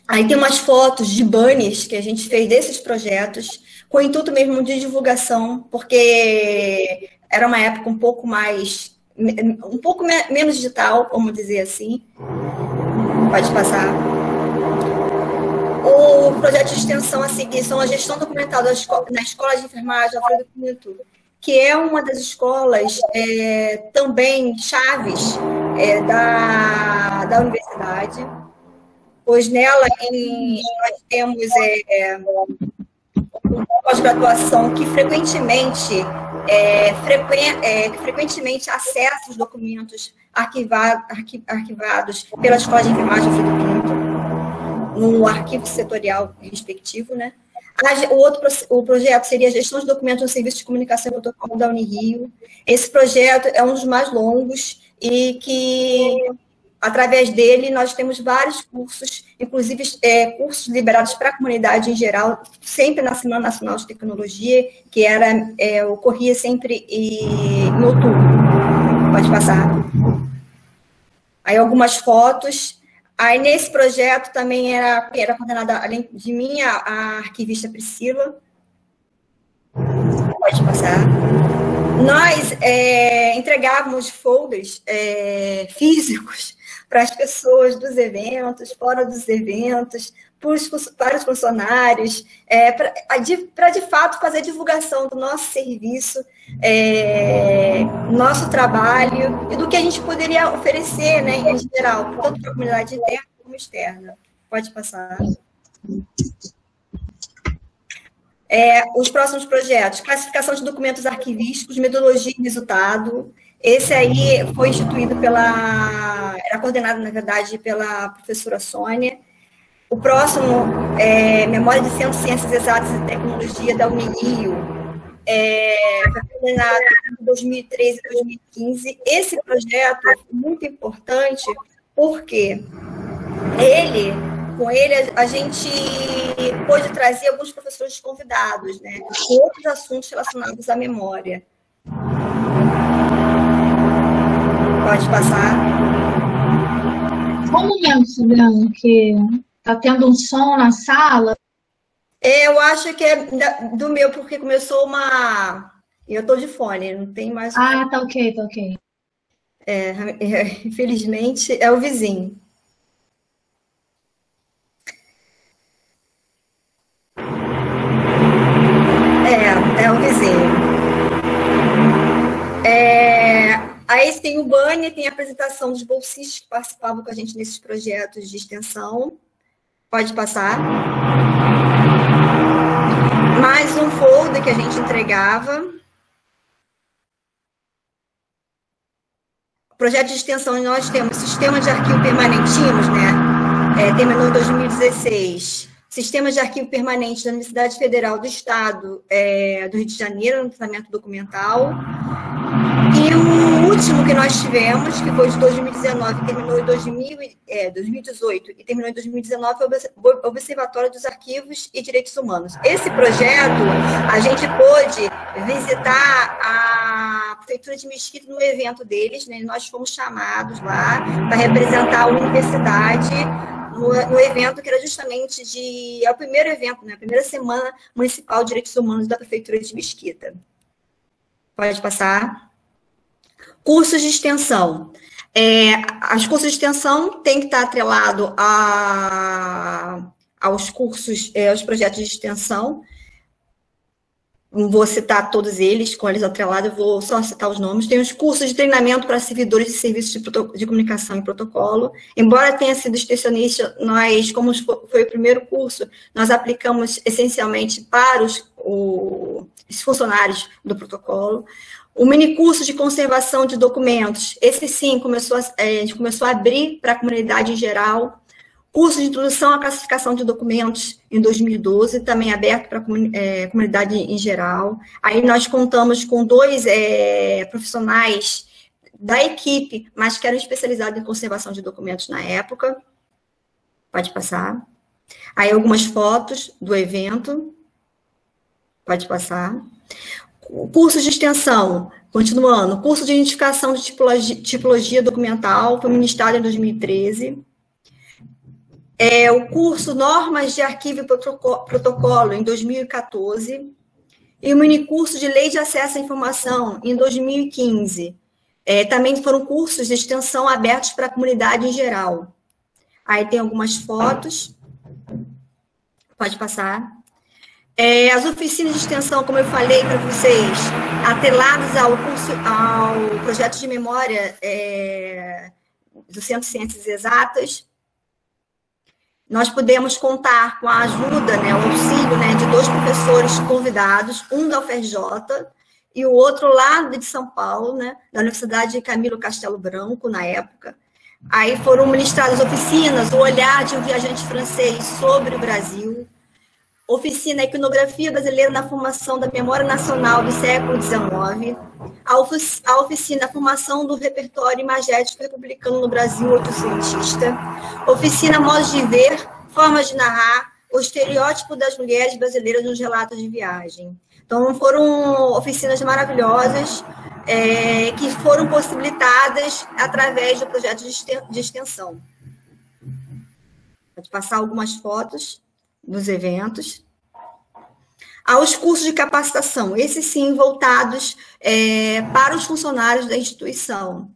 Aí tem umas fotos de banners que a gente fez desses projetos, com o intuito mesmo de divulgação, porque era uma época um pouco menos digital, vamos dizer assim. Pode passar. O projeto de extensão a seguir são a gestão documental na Escola de Enfermagem Alfredo Pinto, que é uma das escolas também chaves da universidade, pois nela nós temos uma pós-graduação que frequentemente acessa os documentos arquivados pela Escola de Enfermagem Alfredo Pinto, no arquivo setorial respectivo, né? O projeto seria a gestão de documentos no Serviço de Comunicação e Protocolo da Unirio. Esse projeto é um dos mais longos e que, através dele, nós temos vários cursos, inclusive cursos liberados para a comunidade em geral, sempre na Semana Nacional de Tecnologia, que ocorria sempre em outubro. Pode passar. Aí algumas fotos. Aí, nesse projeto, também era coordenada, além de mim, a arquivista Priscila. Pode passar. Nós entregávamos folders físicos para as pessoas dos eventos, fora dos eventos, para os funcionários, para de fato fazer divulgação do nosso serviço, nosso trabalho e do que a gente poderia oferecer, né, em geral, tanto para a comunidade interna como externa. Pode passar. Os próximos projetos: classificação de documentos arquivísticos, metodologia e resultado. Esse aí foi instituído era coordenado, na verdade, pela professora Sônia. O próximo Memória de Centro de Ciências Exatas e Tecnologia da Unirio, foi coordenado em 2013 e 2015. Esse projeto é muito importante porque com ele a gente pôde trazer alguns professores convidados, né, com outros assuntos relacionados à memória. Pode passar. Só um momento, Fabiana, que está tendo um som na sala. Eu acho que é do meu, porque começou eu estou de fone, não tem mais... Ah, tá ok, tá ok. Infelizmente, é o vizinho. É o vizinho. Aí tem o banner, tem a apresentação dos bolsistas que participavam com a gente nesses projetos de extensão. Pode passar. Mais um folder que a gente entregava. Projeto de extensão, nós temos sistema de arquivo permanente, né? Terminou em 2016. Sistema de arquivo permanente da Universidade Federal do Estado do Rio de Janeiro, no tratamento documental. E o último que nós tivemos, que foi de 2019, terminou em 2018 e terminou em 2019, foi o Observatório dos Arquivos e Direitos Humanos. Esse projeto, a gente pôde visitar a Prefeitura de Mesquita no evento deles, né? Nós fomos chamados lá para representar a universidade no evento que era justamente o primeiro evento, né? A primeira Semana Municipal de Direitos Humanos da Prefeitura de Mesquita. Pode passar. Cursos de extensão. Os cursos de extensão têm que estar atrelado aos cursos, aos projetos de extensão. Não vou citar todos eles, com eles atrelados, eu vou só citar os nomes. Tem os cursos de treinamento para servidores de serviços de comunicação e protocolo. Embora tenha sido extensionista, nós, como foi o primeiro curso, nós aplicamos essencialmente para os funcionários do protocolo. O minicurso de conservação de documentos, esse sim, a gente começou a abrir para a comunidade em geral. Curso de Introdução à Classificação de Documentos, em 2012, também aberto para a comunidade em geral. Aí nós contamos com 2 profissionais da equipe, mas que eram especializados em conservação de documentos na época. Pode passar. Aí algumas fotos do evento. Pode passar. O curso de extensão, continuando, curso de identificação de tipologia documental, foi ministrado em 2013. O curso Normas de Arquivo e Protocolo, em 2014, e o minicurso de Lei de Acesso à Informação, em 2015. Também foram cursos de extensão abertos para a comunidade em geral. Aí tem algumas fotos. Pode passar. As oficinas de extensão, como eu falei para vocês, atreladas ao projeto de memória do Centro de Ciências Exatas. Nós podemos contar com a ajuda, o auxílio de 2 professores convidados, um da UFRJ e o outro lá de São Paulo, da Universidade de Camilo Castelo Branco, na época. Aí foram ministradas oficinas, o olhar de um viajante francês sobre o Brasil, oficina Iconografia Brasileira na Formação da Memória Nacional do século XIX, a oficina Formação do Repertório Imagético Republicano no Brasil oitocentista, oficina Modos de Ver, Formas de Narrar, o estereótipo das mulheres brasileiras nos relatos de viagem. Então, foram oficinas maravilhosas que foram possibilitadas através do projeto de extensão. Pode passar algumas fotos dos eventos. Aos cursos de capacitação, esses sim voltados para os funcionários da instituição.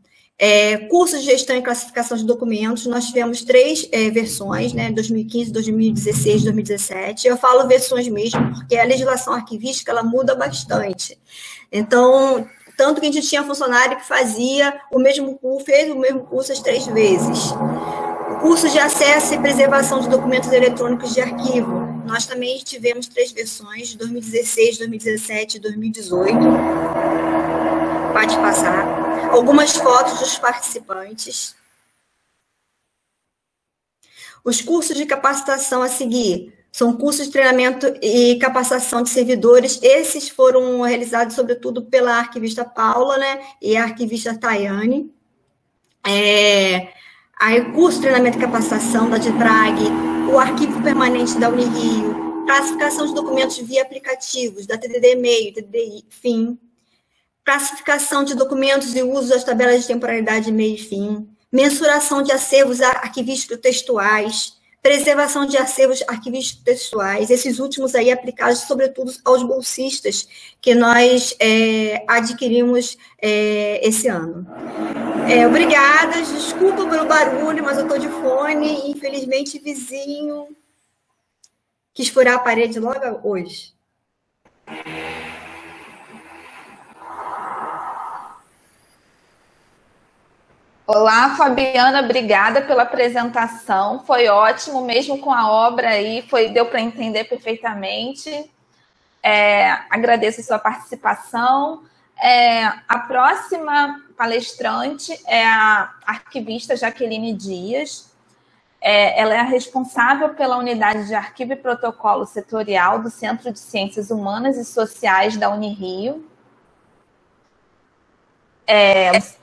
Cursos de gestão e classificação de documentos, nós tivemos 3 versões, 2015, 2016, 2017. Eu falo versões mesmo, porque a legislação arquivística ela muda bastante. Então, tanto que a gente tinha funcionário que fazia o mesmo curso, fez o mesmo curso as 3 vezes. Curso de acesso e preservação de documentos eletrônicos de arquivo. Nós também tivemos 3 versões, de 2016, 2017 e 2018. Pode passar. Algumas fotos dos participantes. Os cursos de capacitação a seguir são cursos de treinamento e capacitação de servidores. Esses foram realizados, sobretudo, pela arquivista Paula, e a arquivista Tayane. Aí, curso de treinamento e capacitação da DITRAG, o arquivo permanente da Unirio, classificação de documentos via aplicativos, da TDD-MEI, TDD-FIM, classificação de documentos e uso das tabelas de temporalidade MEI e FIM, mensuração de acervos arquivísticos textuais, preservação de acervos arquivísticos textuais, esses últimos aí aplicados, sobretudo, aos bolsistas que nós adquirimos esse ano. Obrigada, desculpa pelo barulho, mas eu estou de fone e, infelizmente, vizinho quis furar a parede logo hoje. Olá, Fabiana, obrigada pela apresentação, foi ótimo, mesmo com a obra aí, deu para entender perfeitamente. Agradeço a sua participação. A próxima palestrante é a arquivista Jaqueline Dias. Ela é a responsável pela unidade de arquivo e protocolo setorial do Centro de Ciências Humanas e Sociais da Unirio,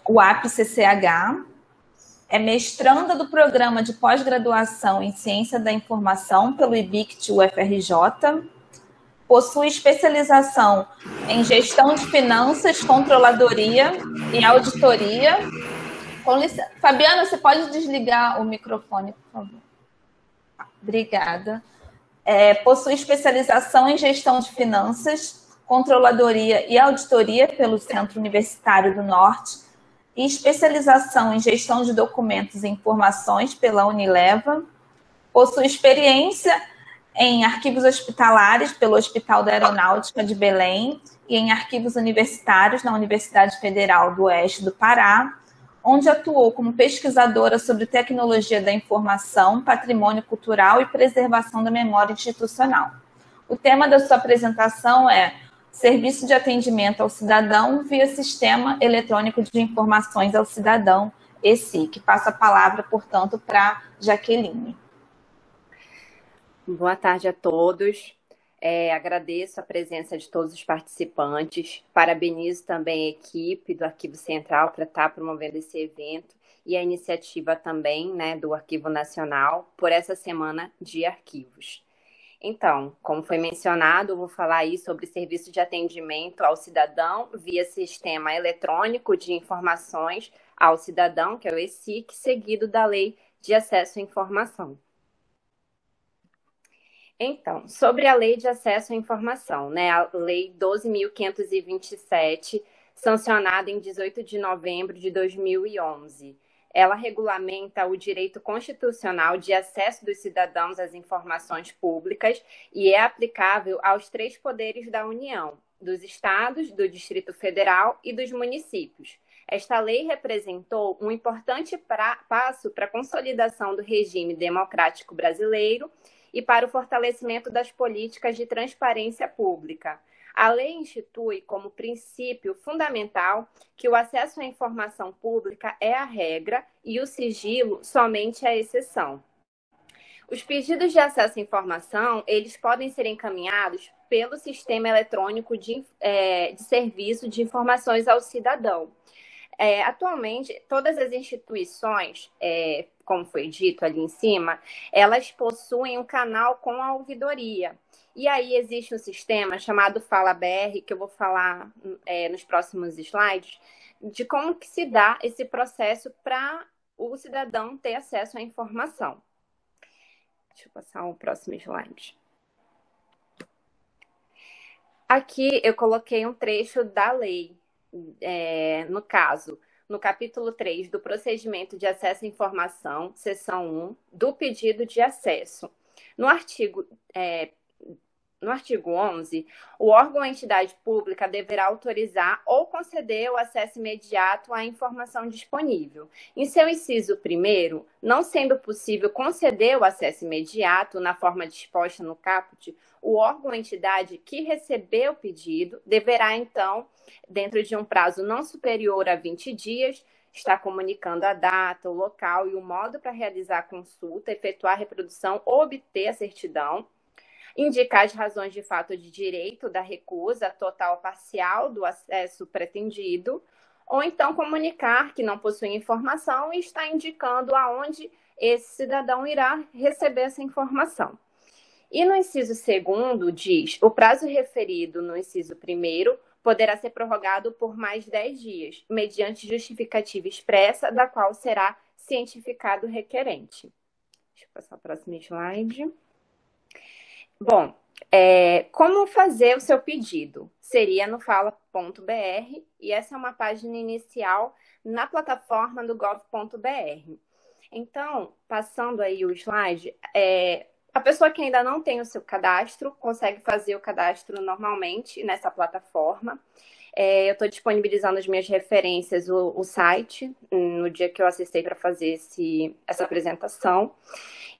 o APCCH, é mestranda do programa de pós-graduação em Ciência da Informação pelo IBICT UFRJ, possui especialização em Gestão de Finanças, Controladoria e Auditoria. Com licença. Fabiana, você pode desligar o microfone, por favor? Obrigada. Possui especialização em Gestão de Finanças, Controladoria e Auditoria pelo Centro Universitário do Norte e especialização em Gestão de Documentos e Informações pela Unileva. Possui experiência em arquivos hospitalares pelo Hospital da Aeronáutica de Belém e em arquivos universitários na Universidade Federal do Oeste do Pará, onde atuou como pesquisadora sobre tecnologia da informação, patrimônio cultural e preservação da memória institucional. O tema da sua apresentação é Serviço de Atendimento ao Cidadão via Sistema Eletrônico de Informações ao Cidadão, ESIC. Passo a palavra, portanto, para Jaqueline. Boa tarde a todos. Agradeço a presença de todos os participantes. Parabenizo também a equipe do Arquivo Central para estar promovendo esse evento e a iniciativa também, né, do Arquivo Nacional por essa semana de arquivos. Então, como foi mencionado, eu vou falar aí sobre serviço de atendimento ao cidadão via Sistema Eletrônico de Informações ao Cidadão, que é o ESIC, seguido da Lei de Acesso à Informação. Então, sobre a Lei de Acesso à Informação, né, a Lei 12.527, sancionada em 18 de novembro de 2011, ela regulamenta o direito constitucional de acesso dos cidadãos às informações públicas e é aplicável aos 3 poderes da União, dos estados, do Distrito Federal e dos municípios. Esta lei representou um importante passo para a consolidação do regime democrático brasileiro e para o fortalecimento das políticas de transparência pública. A lei institui como princípio fundamental que o acesso à informação pública é a regra e o sigilo somente a exceção. Os pedidos de acesso à informação, eles podem ser encaminhados pelo Sistema Eletrônico de Serviço de Informações ao Cidadão. Atualmente, todas as instituições, como foi dito ali em cima, elas possuem um canal com a ouvidoria. E aí existe um sistema chamado Fala BR, que eu vou falar nos próximos slides, de como que se dá esse processo para o cidadão ter acesso à informação. Deixa eu passar o próximo slide. Aqui eu coloquei um trecho da lei. No caso, no capítulo 3 do procedimento de acesso à informação, seção 1, do pedido de acesso. No artigo 11, o órgão ou entidade pública deverá autorizar ou conceder o acesso imediato à informação disponível. Em seu inciso 1º, não sendo possível conceder o acesso imediato na forma disposta no caput, o órgão ou entidade que recebeu o pedido deverá, então, dentro de um prazo não superior a 20 dias, estar comunicando a data, o local e o modo para realizar a consulta, efetuar a reprodução ou obter a certidão, indicar as razões de fato de direito da recusa total ou parcial do acesso pretendido, ou então comunicar que não possui informação e está indicando aonde esse cidadão irá receber essa informação. E no inciso 2º diz, o prazo referido no inciso 1º poderá ser prorrogado por mais 10 dias, mediante justificativa expressa, da qual será cientificado o requerente. Deixa eu passar o próximo slide. Bom, como fazer o seu pedido? Seria no fala.br e essa é uma página inicial na plataforma do gov.br. Então, passando aí o slide, a pessoa que ainda não tem o seu cadastro consegue fazer o cadastro normalmente nessa plataforma. Eu estou disponibilizando as minhas referências, o site, no dia que eu acessei para fazer essa apresentação.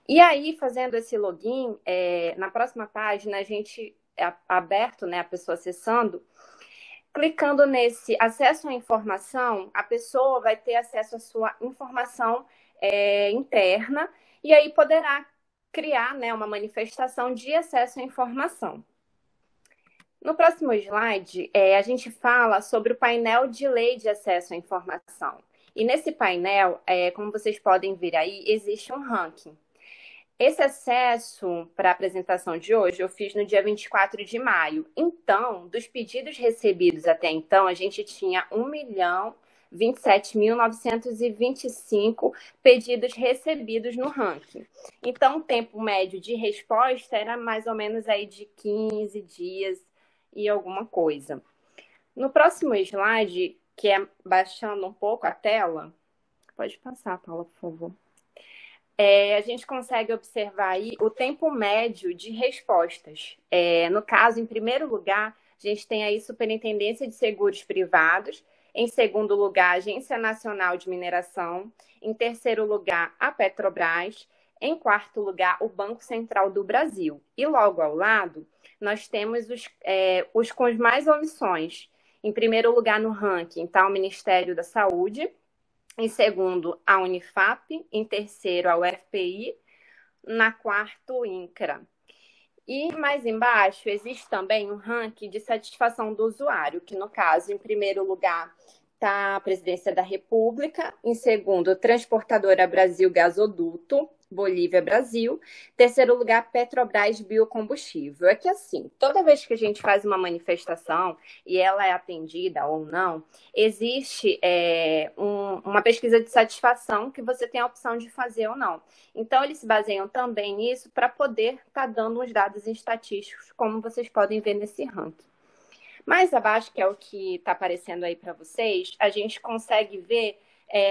E aí, fazendo esse login, na próxima página, a gente aberto, né, a pessoa acessando, clicando nesse acesso à informação, a pessoa vai ter acesso à sua informação interna e aí poderá criar, né, uma manifestação de acesso à informação. No próximo slide, a gente fala sobre o painel de lei de acesso à informação. E nesse painel, como vocês podem ver aí, existe um ranking. Esse acesso para a apresentação de hoje eu fiz no dia 24 de maio. Então, dos pedidos recebidos até então, a gente tinha 1.027.925 pedidos recebidos no ranking. Então, o tempo médio de resposta era mais ou menos aí de 15 dias e alguma coisa. No próximo slide, que é baixando um pouco a tela, pode passar, Paula, por favor. A gente consegue observar aí o tempo médio de respostas. No caso, em primeiro lugar, a gente tem aí Superintendência de Seguros Privados, em segundo lugar, Agência Nacional de Mineração, em terceiro lugar, a Petrobras, em quarto lugar, o Banco Central do Brasil. E logo ao lado, nós temos os com mais omissões. Em primeiro lugar no ranking está o Ministério da Saúde, em segundo, a Unifap, em terceiro, a UFPI, na quarto, o INCRA. E mais embaixo existe também um ranking de satisfação do usuário, que no caso, em primeiro lugar, está a Presidência da República, em segundo, Transportadora Brasil Gasoduto, Bolívia Brasil, terceiro lugar, Petrobras Biocombustível. É que assim, toda vez que a gente faz uma manifestação e ela é atendida ou não, existe uma pesquisa de satisfação que você tem a opção de fazer ou não. Então, eles se baseiam também nisso para poder estar dando os dados estatísticos, como vocês podem ver nesse ranking. Mais abaixo, que é o que está aparecendo aí para vocês, a gente consegue ver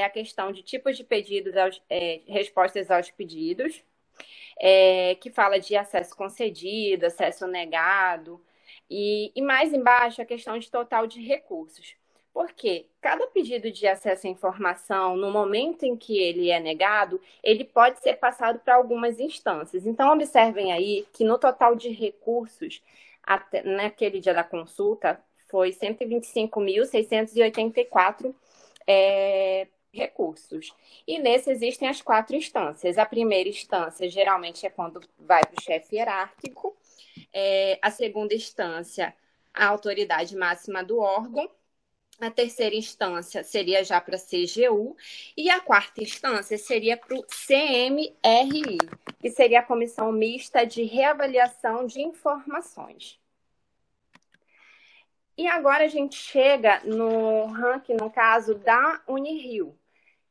a questão de tipos de pedidos, respostas aos pedidos, que fala de acesso concedido, acesso negado, e mais embaixo a questão de total de recursos. Porque cada pedido de acesso à informação, no momento em que ele é negado, ele pode ser passado para algumas instâncias. Então, observem aí que no total de recursos, até naquele dia da consulta, foi 125.684 recursos. E nesse existem as 4 instâncias. A primeira instância, geralmente, é quando vai para o chefe hierárquico. A segunda instância, a autoridade máxima do órgão. A terceira instância seria já para a CGU. E a quarta instância seria para o CMRI, que seria a Comissão Mista de Reavaliação de Informações. E agora a gente chega no ranking, no caso da Unirio,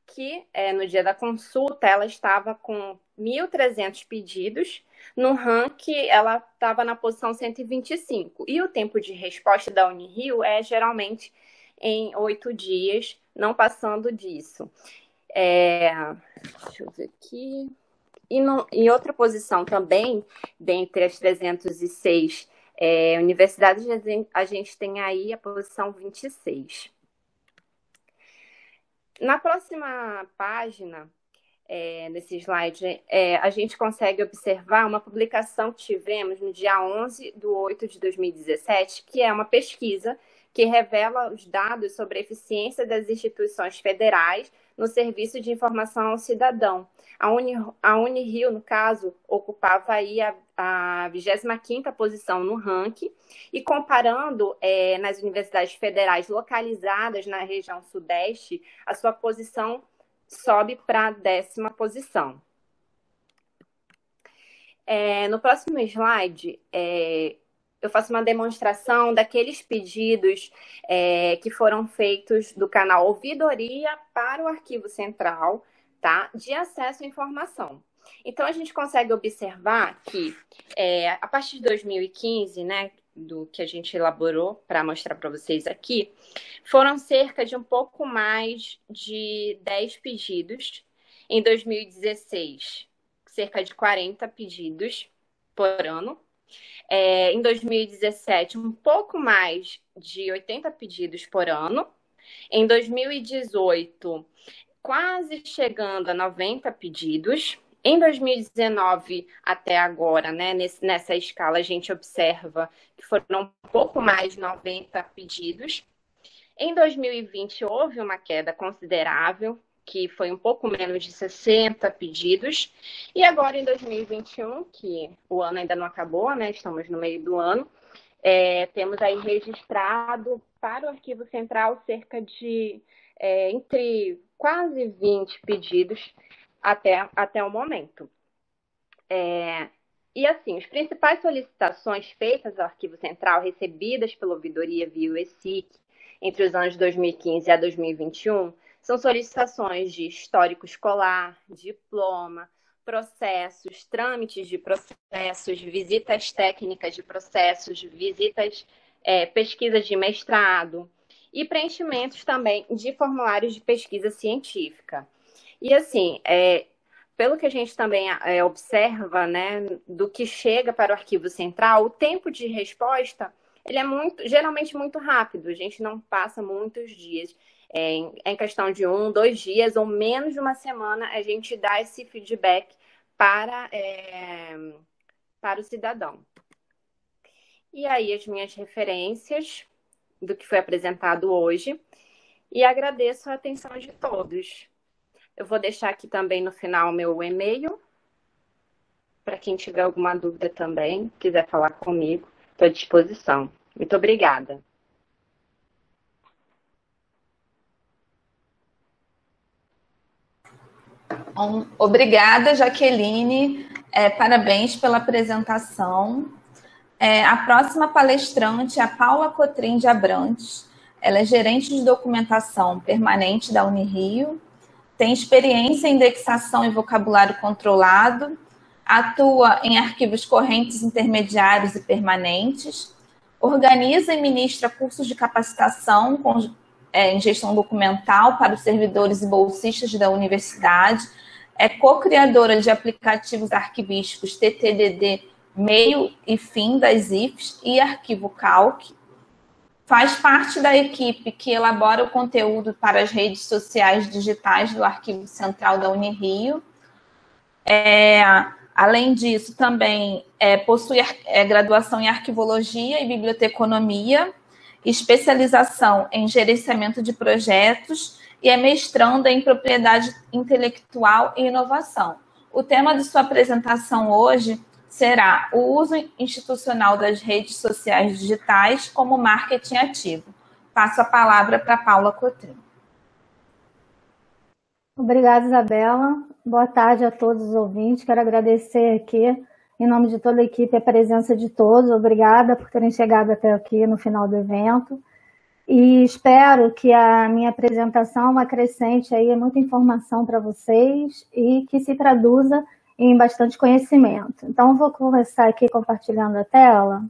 que no dia da consulta ela estava com 1.300 pedidos. No ranking ela estava na posição 125. E o tempo de resposta da Unirio é geralmente em 8 dias, não passando disso. Deixa eu ver aqui. Em outra posição também, dentre as 306 universidades, a gente tem aí a posição 26. Na próxima página, nesse slide, a gente consegue observar uma publicação que tivemos no dia 11/8/2017, que é uma pesquisa que revela os dados sobre a eficiência das instituições federais no serviço de informação ao cidadão. A Unirio, no caso, ocupava aí a 25ª posição no ranking, e comparando nas universidades federais localizadas na região sudeste, a sua posição sobe para a 10ª posição. No próximo slide, eu faço uma demonstração daqueles pedidos que foram feitos do canal Ouvidoria para o Arquivo Central, tá? De acesso à informação. Então, a gente consegue observar que, a partir de 2015, né, do que a gente elaborou para mostrar para vocês aqui, foram cerca de um pouco mais de 10 pedidos. Em 2016, cerca de 40 pedidos por ano. Em 2017, um pouco mais de 80 pedidos por ano. Em 2018, quase chegando a 90 pedidos. Em 2019, até agora, né, nessa escala, a gente observa que foram um pouco mais de 90 pedidos. Em 2020, houve uma queda considerável, que foi um pouco menos de 60 pedidos. E agora, em 2021, que o ano ainda não acabou, né, estamos no meio do ano, temos aí registrado para o Arquivo Central cerca de entre quase 20 pedidos até o momento. E assim, as principais solicitações feitas ao Arquivo Central, recebidas pela ouvidoria via o ESIC, entre os anos 2015 a 2021, são solicitações de histórico escolar, diploma, processos, trâmites de processos, visitas técnicas de processos, visitas, pesquisas de mestrado e preenchimentos também de formulários de pesquisa científica. E assim, pelo que a gente também observa, né, do que chega para o Arquivo Central, o tempo de resposta ele é geralmente muito rápido, a gente não passa muitos dias. Em questão de 1, 2 dias ou menos de uma semana, a gente dá esse feedback para o cidadão. E aí as minhas referências do que foi apresentado hoje. E agradeço a atenção de todos. Eu vou deixar aqui também no final o meu e-mail, para quem tiver alguma dúvida também, quiser falar comigo, estou à disposição. Muito obrigada. Bom, obrigada, Jaqueline. Parabéns pela apresentação. A próxima palestrante é a Paula Cotrim de Abrantes. Ela é gerente de documentação permanente da Unirio, tem experiência em indexação e vocabulário controlado, atua em arquivos correntes intermediários e permanentes, organiza e ministra cursos de capacitação em gestão documental para os servidores e bolsistas da universidade, é co-criadora de aplicativos arquivísticos TTDD meio e fim das IFs e Arquivo Calc, faz parte da equipe que elabora o conteúdo para as redes sociais digitais do Arquivo Central da Unirio. Além disso, também possui graduação em Arquivologia e Biblioteconomia, especialização em Gerenciamento de Projetos e é mestranda em Propriedade Intelectual e Inovação. O tema de sua apresentação hoje será o uso institucional das redes sociais digitais como marketing ativo. Passo a palavra para Paula Cotrim. Obrigada, Isabela. Boa tarde a todos os ouvintes. Quero agradecer aqui, em nome de toda a equipe, a presença de todos. Obrigada por terem chegado até aqui no final do evento. E espero que a minha apresentação acrescente aí muita informação para vocês e que se traduza em bastante conhecimento. Então, vou começar aqui compartilhando a tela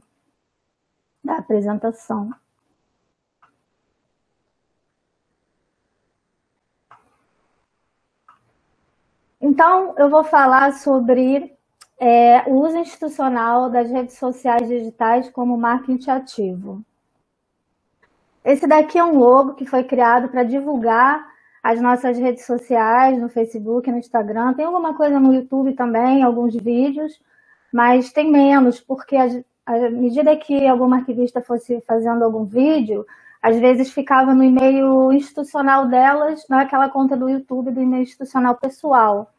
da apresentação. Então, eu vou falar sobre o uso institucional das redes sociais digitais como marketing ativo. Esse daqui é um logo que foi criado para divulgar as nossas redes sociais, no Facebook, no Instagram. Tem alguma coisa no YouTube também, alguns vídeos, mas tem menos, porque à medida que algum arquivista fosse fazendo algum vídeo, às vezes ficava no e-mail institucional delas, naquela conta do YouTube do e-mail institucional pessoal.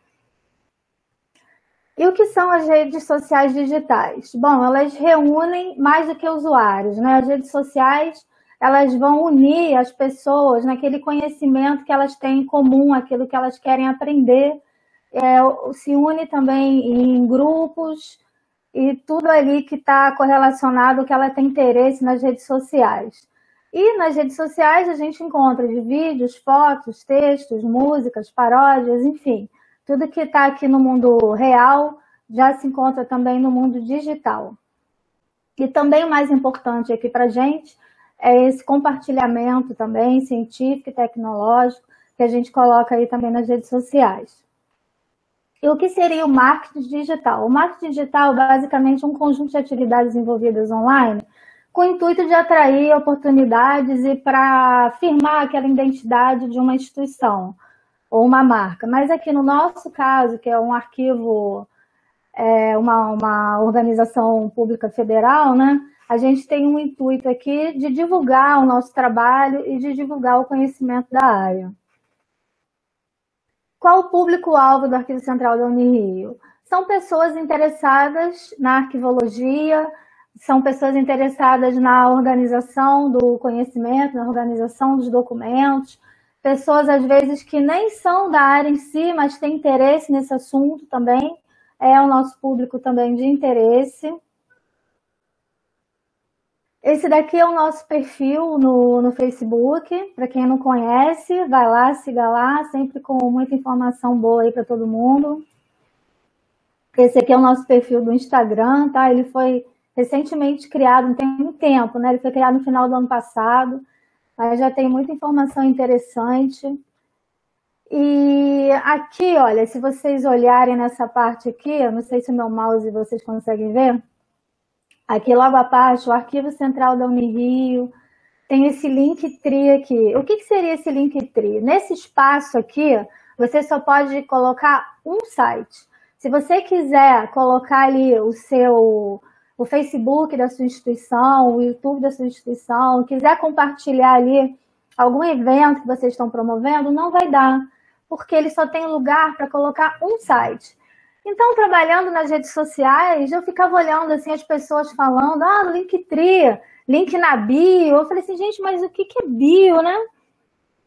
E o que são as redes sociais digitais? Bom, elas reúnem mais do que usuários, né? As redes sociais, elas vão unir as pessoas naquele conhecimento que elas têm em comum, aquilo que elas querem aprender. Se une também em grupos e tudo ali que está correlacionado, que ela tem interesse nas redes sociais. E nas redes sociais a gente encontra de vídeos, fotos, textos, músicas, paródias, enfim. Tudo que está aqui no mundo real já se encontra também no mundo digital. E também o mais importante aqui para a gente é esse compartilhamento também científico e tecnológico que a gente coloca aí também nas redes sociais. E o que seria o marketing digital? O marketing digital, basicamente, é um conjunto de atividades envolvidas online com o intuito de atrair oportunidades e para firmar aquela identidade de uma instituição ou uma marca. Mas aqui no nosso caso, que é um arquivo, uma organização pública federal, né? A gente tem um intuito aqui de divulgar o nosso trabalho e de divulgar o conhecimento da área. Qual o público-alvo do Arquivo Central da Unirio? São pessoas interessadas na arquivologia, são pessoas interessadas na organização do conhecimento, na organização dos documentos, pessoas, às vezes, que nem são da área em si, mas têm interesse nesse assunto também, é o nosso público também de interesse. Esse daqui é o nosso perfil no Facebook, para quem não conhece, vai lá, siga lá, sempre com muita informação boa aí para todo mundo. Esse aqui é o nosso perfil do Instagram, tá? Ele foi recentemente criado, não tem muito tempo, né? Ele foi criado no final do ano passado, mas já tem muita informação interessante. E aqui, olha, se vocês olharem nessa parte aqui, eu não sei se o meu mouse vocês conseguem ver, aqui logo abaixo, o Arquivo Central da Unirio, tem esse Linktree aqui. O que seria esse Linktree? Nesse espaço aqui, você só pode colocar um site. Se você quiser colocar ali o Facebook da sua instituição, o YouTube da sua instituição, quiser compartilhar ali algum evento que vocês estão promovendo, não vai dar, porque ele só tem lugar para colocar um site. Então, trabalhando nas redes sociais, eu ficava olhando assim, as pessoas falando, Linktree, link na bio. Eu falei assim, gente, mas o que é bio, né?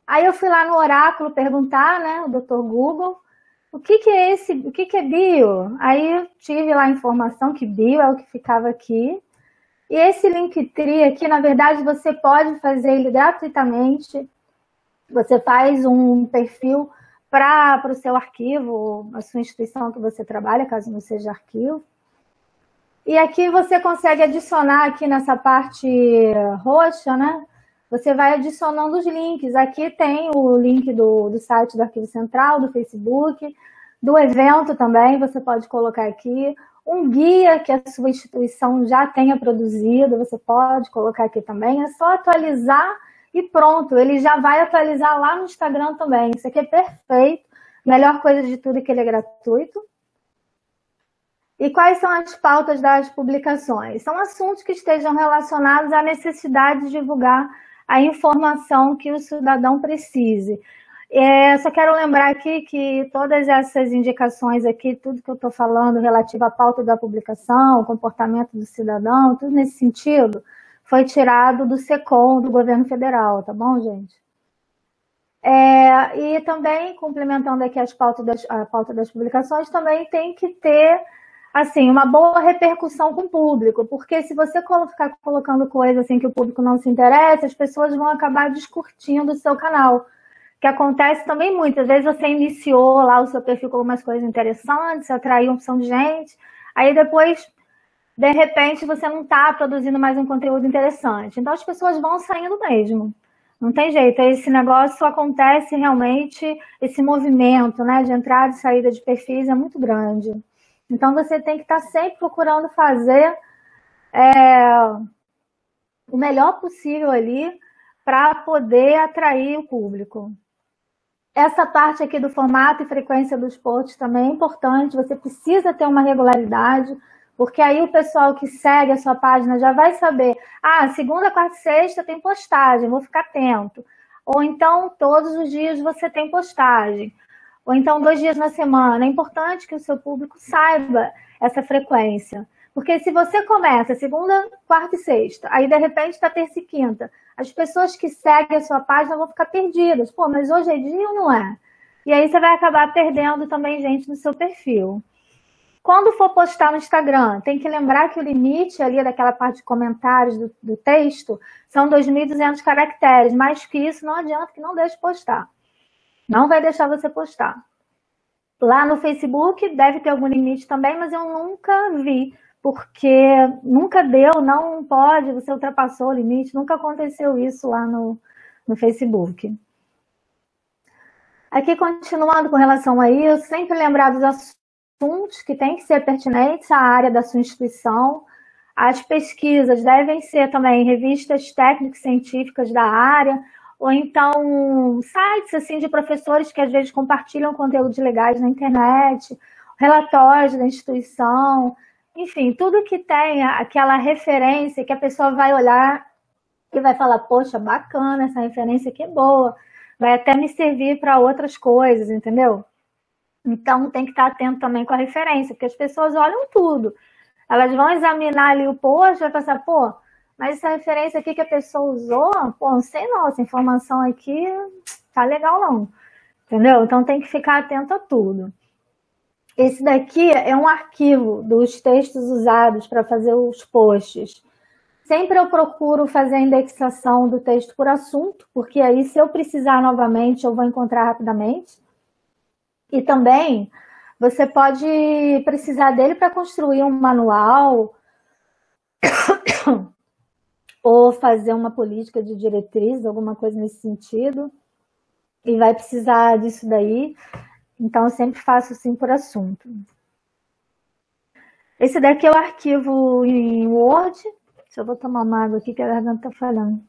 Aí eu fui lá no Oráculo perguntar, né, o Dr. Google, o que é bio? Aí eu tive lá a informação que bio é o que ficava aqui. E esse Linktree aqui, na verdade, você pode fazer ele gratuitamente. Você faz um perfil para o seu arquivo, a sua instituição que você trabalha, caso não seja arquivo. E aqui você consegue adicionar aqui nessa parte roxa, né? Você vai adicionando os links. Aqui tem o link do site do Arquivo Central, do Facebook, do evento também, você pode colocar aqui. Um guia que a sua instituição já tenha produzido, você pode colocar aqui também. É só atualizar e pronto, ele já vai atualizar lá no Instagram também. Isso aqui é perfeito. Melhor coisa de tudo é que ele é gratuito. E quais são as pautas das publicações? São assuntos que estejam relacionados à necessidade de divulgar a informação que o cidadão precise. Só quero lembrar aqui que todas essas indicações aqui, tudo que eu estou falando relativo à pauta da publicação, comportamento do cidadão, tudo nesse sentido, foi tirado do SECOM, do governo federal, tá bom, gente? E também, complementando aqui a pauta das publicações, também tem que ter, assim, uma boa repercussão com o público, porque se você ficar colocando coisas assim que o público não se interessa, as pessoas vão acabar descurtindo o seu canal, que acontece também muitas vezes você iniciou lá o seu perfil com algumas coisas interessantes, atraiu uma opção de gente, aí depois, de repente, você não está produzindo mais um conteúdo interessante. Então, as pessoas vão saindo mesmo. Não tem jeito, esse negócio acontece realmente, esse movimento, né, de entrada e saída de perfis é muito grande. Então, você tem que estar sempre procurando fazer o melhor possível ali para poder atrair o público. Essa parte aqui do formato e frequência dos posts também é importante, você precisa ter uma regularidade, porque aí o pessoal que segue a sua página já vai saber, segunda, quarta e sexta tem postagem, vou ficar atento. Ou então, todos os dias você tem postagem. Ou então, 2 dias na semana. É importante que o seu público saiba essa frequência. Porque se você começa segunda, quarta e sexta, aí de repente está terça e quinta, as pessoas que seguem a sua página vão ficar perdidas. Pô, mas hoje é dia ou não é? E aí você vai acabar perdendo também gente no seu perfil. Quando for postar no Instagram, tem que lembrar que o limite ali daquela parte de comentários do texto são 2.200 caracteres. Mais que isso, não adianta que não deixe postar. Não vai deixar você postar. Lá no Facebook deve ter algum limite também, mas eu nunca vi, porque nunca deu, não pode, você ultrapassou o limite, nunca aconteceu isso lá no Facebook. Aqui, continuando com relação a isso, sempre lembrar dos assuntos que têm que ser pertinentes à área da sua instituição. As pesquisas devem ser também revistas técnicas científicas da área, ou então sites assim, de professores que às vezes compartilham conteúdos legais na internet, relatórios da instituição, enfim, tudo que tenha aquela referência que a pessoa vai olhar e vai falar, poxa, bacana, essa referência aqui é boa, vai até me servir para outras coisas, entendeu? Então tem que estar atento também com a referência, porque as pessoas olham tudo. Elas vão examinar ali o post e vai pensar, pô, mas essa referência aqui que a pessoa usou, pô, não sei não, essa informação aqui tá legal não, entendeu? Então tem que ficar atento a tudo. Esse daqui é um arquivo dos textos usados para fazer os posts. Sempre eu procuro fazer a indexação do texto por assunto, porque aí se eu precisar novamente eu vou encontrar rapidamente. E também você pode precisar dele para construir um manual ou fazer uma política de diretriz, alguma coisa nesse sentido, e vai precisar disso daí, então eu sempre faço assim por assunto. Esse daqui é o arquivo em Word, se eu vou tomar uma água aqui que a garganta está falhando.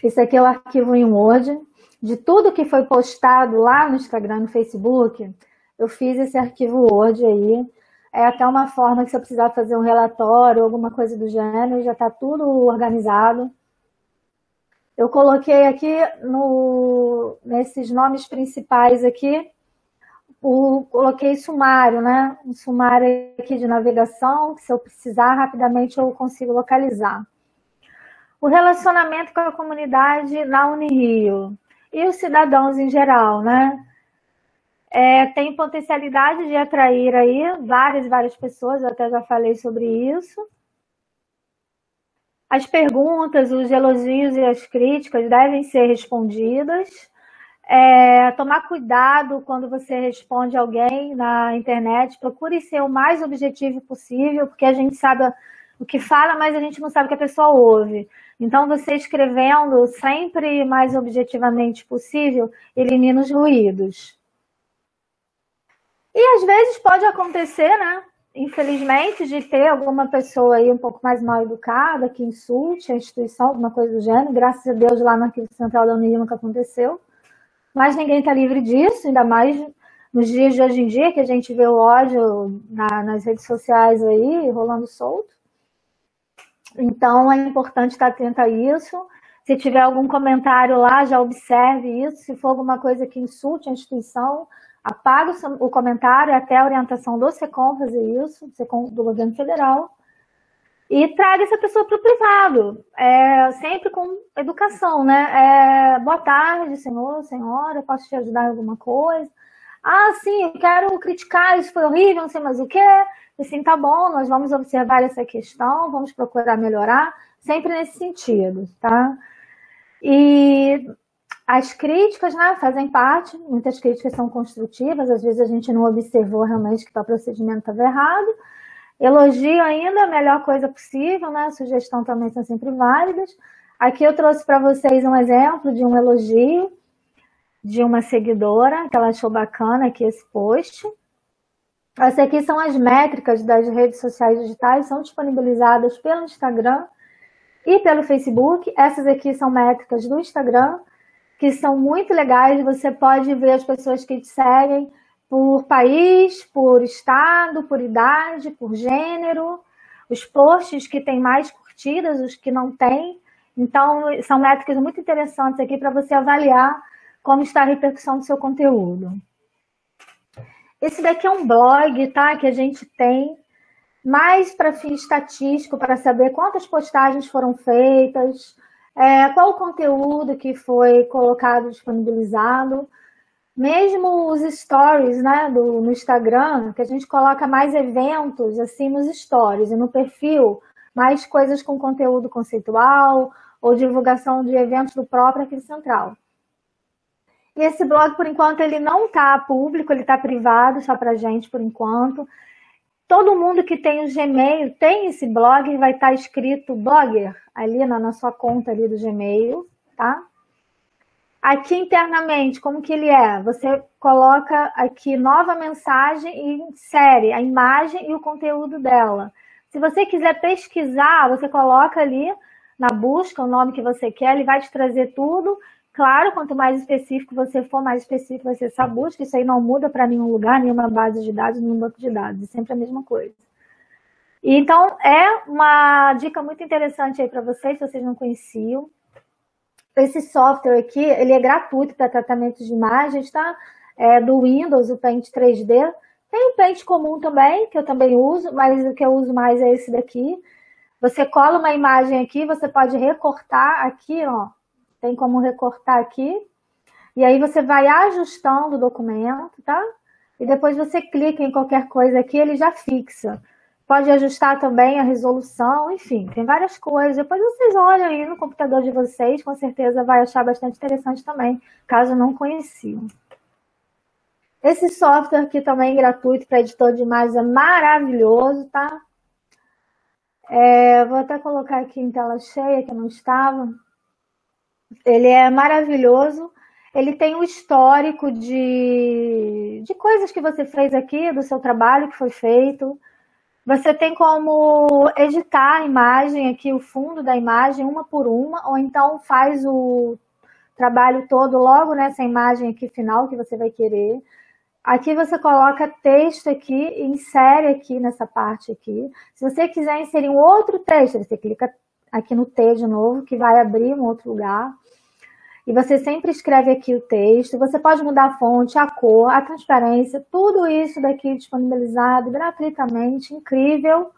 Esse aqui é o arquivo em Word, de tudo que foi postado lá no Instagram, no Facebook, eu fiz esse arquivo Word aí. É até uma forma que se eu precisar fazer um relatório, alguma coisa do gênero, já está tudo organizado. Eu coloquei aqui nesses nomes principais aqui, coloquei sumário, né? Um sumário aqui de navegação, que se eu precisar rapidamente eu consigo localizar. O relacionamento com a comunidade na Unirio e os cidadãos em geral, né? Tem potencialidade de atrair aí várias pessoas, eu até já falei sobre isso. As perguntas, os elogios e as críticas devem ser respondidas. Tomar cuidado quando você responde alguém na internet, procure ser o mais objetivo possível, porque a gente sabe o que fala, mas a gente não sabe o que a pessoa ouve. Então, você escrevendo sempre mais objetivamente possível, elimina os ruídos. E às vezes pode acontecer, né? Infelizmente, de ter alguma pessoa aí um pouco mais mal educada, que insulte a instituição, alguma coisa do gênero. Graças a Deus, lá no Arquivo Central da Unirio nunca aconteceu. Mas ninguém está livre disso, ainda mais nos dias de hoje em dia, que a gente vê o ódio nas redes sociais aí, rolando solto. Então, é importante estar atento a isso. Se tiver algum comentário lá, já observe isso. Se for alguma coisa que insulte a instituição, apaga o comentário, até a orientação do SECOM fazer isso, do governo federal, e traga essa pessoa para o privado, sempre com educação, né? Boa tarde, senhor, senhora, posso te ajudar em alguma coisa? Ah, sim, eu quero criticar, isso foi horrível, não sei mais o quê. Assim, tá bom, nós vamos observar essa questão, vamos procurar melhorar, sempre nesse sentido, tá? E as críticas, né, fazem parte, muitas críticas são construtivas, às vezes a gente não observou realmente que o procedimento estava errado. Elogio ainda, a melhor coisa possível, né, sugestão também são sempre válidas. Aqui eu trouxe para vocês um exemplo de um elogio de uma seguidora, que ela achou bacana aqui esse post. Essas aqui são as métricas das redes sociais digitais, são disponibilizadas pelo Instagram e pelo Facebook. Essas aqui são métricas do Instagram, que são muito legais. Você pode ver as pessoas que te seguem por país, por estado, por idade, por gênero, os posts que têm mais curtidas, os que não têm. Então, são métricas muito interessantes aqui para você avaliar como está a repercussão do seu conteúdo. Esse daqui é um blog, tá? Que a gente tem mais para fim estatístico, para saber quantas postagens foram feitas, qual o conteúdo que foi colocado, disponibilizado. Mesmo os stories, né, no Instagram, que a gente coloca mais eventos assim nos stories, e no perfil, mais coisas com conteúdo conceitual ou divulgação de eventos do próprio Arquivo Central. E esse blog, por enquanto, ele não está público, ele está privado só para a gente, por enquanto. Todo mundo que tem o Gmail tem esse blog, vai estar escrito blogger ali na sua conta ali do Gmail, tá? Aqui internamente, como que ele é? Você coloca aqui nova mensagem e insere a imagem e o conteúdo dela. Se você quiser pesquisar, você coloca ali na busca o nome que você quer, ele vai te trazer tudo. Claro, quanto mais específico você for, mais específico vai ser essa busca. Isso aí não muda para nenhum lugar, nenhuma base de dados, nenhum banco de dados. É sempre a mesma coisa. Então, é uma dica muito interessante aí para vocês, se vocês não conheciam. Esse software aqui, ele é gratuito para tratamento de imagens, tá? Do Windows, o Paint 3D. Tem o Paint comum também, que eu também uso, mas o que eu uso mais é esse daqui. Você cola uma imagem aqui, você pode recortar aqui, ó. Tem como recortar aqui. E aí você vai ajustando o documento, tá? E depois você clica em qualquer coisa aqui, ele já fixa. Pode ajustar também a resolução, enfim, tem várias coisas. Depois vocês olham aí no computador de vocês, com certeza vai achar bastante interessante também, caso não conheciam. Esse software aqui também gratuito para editor de imagens é maravilhoso, tá? Vou até colocar aqui em tela cheia, que não estava. Ele é maravilhoso. Ele tem um histórico de coisas que você fez aqui, do seu trabalho que foi feito. Você tem como editar a imagem aqui, o fundo da imagem, uma por uma, ou então faz o trabalho todo logo nessa imagem aqui final que você vai querer. Aqui você coloca texto aqui e insere aqui nessa parte aqui. Se você quiser inserir um outro texto, você clica aqui no T de novo, que vai abrir um outro lugar. e você sempre escreve aqui o texto. Você pode mudar a fonte, a cor, a transparência, tudo isso daqui disponibilizado gratuitamente, incrível.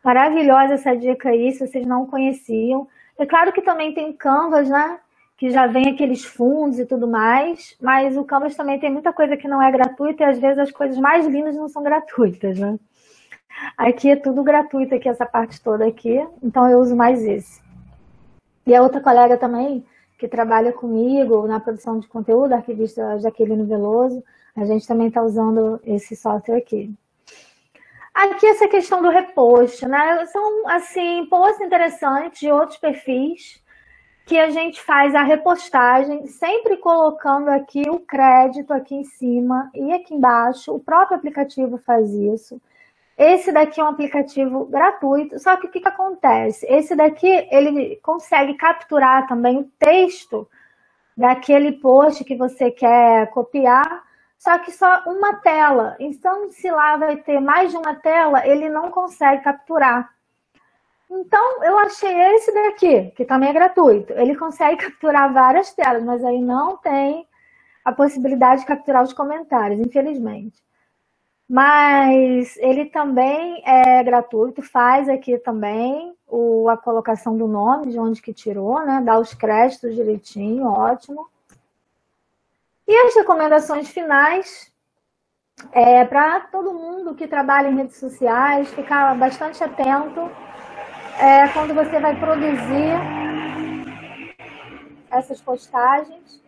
Maravilhosa essa dica aí, se vocês não conheciam. É claro que também tem o Canvas, né? Que já vem aqueles fundos e tudo mais, mas o Canvas também tem muita coisa que não é gratuita e às vezes as coisas mais lindas não são gratuitas, né? Aqui é tudo gratuito, aqui essa parte toda aqui, então eu uso mais esse. E a outra colega também, que trabalha comigo na produção de conteúdo, a arquivista Jaqueline Veloso, a gente também está usando esse software aqui. Aqui essa questão do repost, né? São, assim, posts interessantes de outros perfis que a gente faz a repostagem, sempre colocando aqui o crédito aqui em cima e aqui embaixo. O próprio aplicativo faz isso. Esse daqui é um aplicativo gratuito, só que o que acontece? Esse daqui, ele consegue capturar também o texto daquele post que você quer copiar, só que só uma tela. Então, se lá vai ter mais de uma tela, ele não consegue capturar. Então, eu achei esse daqui, que também é gratuito. Ele consegue capturar várias telas, mas aí não tem a possibilidade de capturar os comentários, infelizmente. Mas ele também é gratuito, faz aqui também a colocação do nome, de onde que tirou, né? Dá os créditos direitinho, ótimo. E as recomendações finais para todo mundo que trabalha em redes sociais, ficar bastante atento quando você vai produzir essas postagens.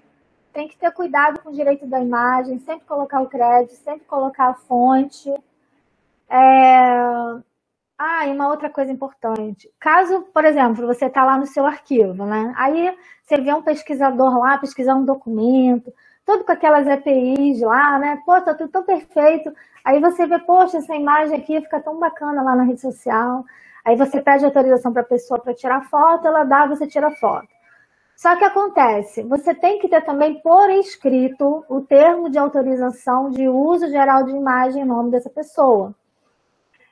Tem que ter cuidado com o direito da imagem, sempre colocar o crédito, sempre colocar a fonte. E uma outra coisa importante. Caso, por exemplo, você está lá no seu arquivo, né? Aí você vê um pesquisador lá pesquisar um documento, todo com aquelas APIs lá, né? Pô, tá tudo tão perfeito. Aí você vê, poxa, essa imagem aqui fica tão bacana lá na rede social. Aí você pede autorização para a pessoa para tirar foto, ela dá, você tira foto. Só que acontece, você tem que ter também por escrito o termo de autorização de uso geral de imagem em nome dessa pessoa.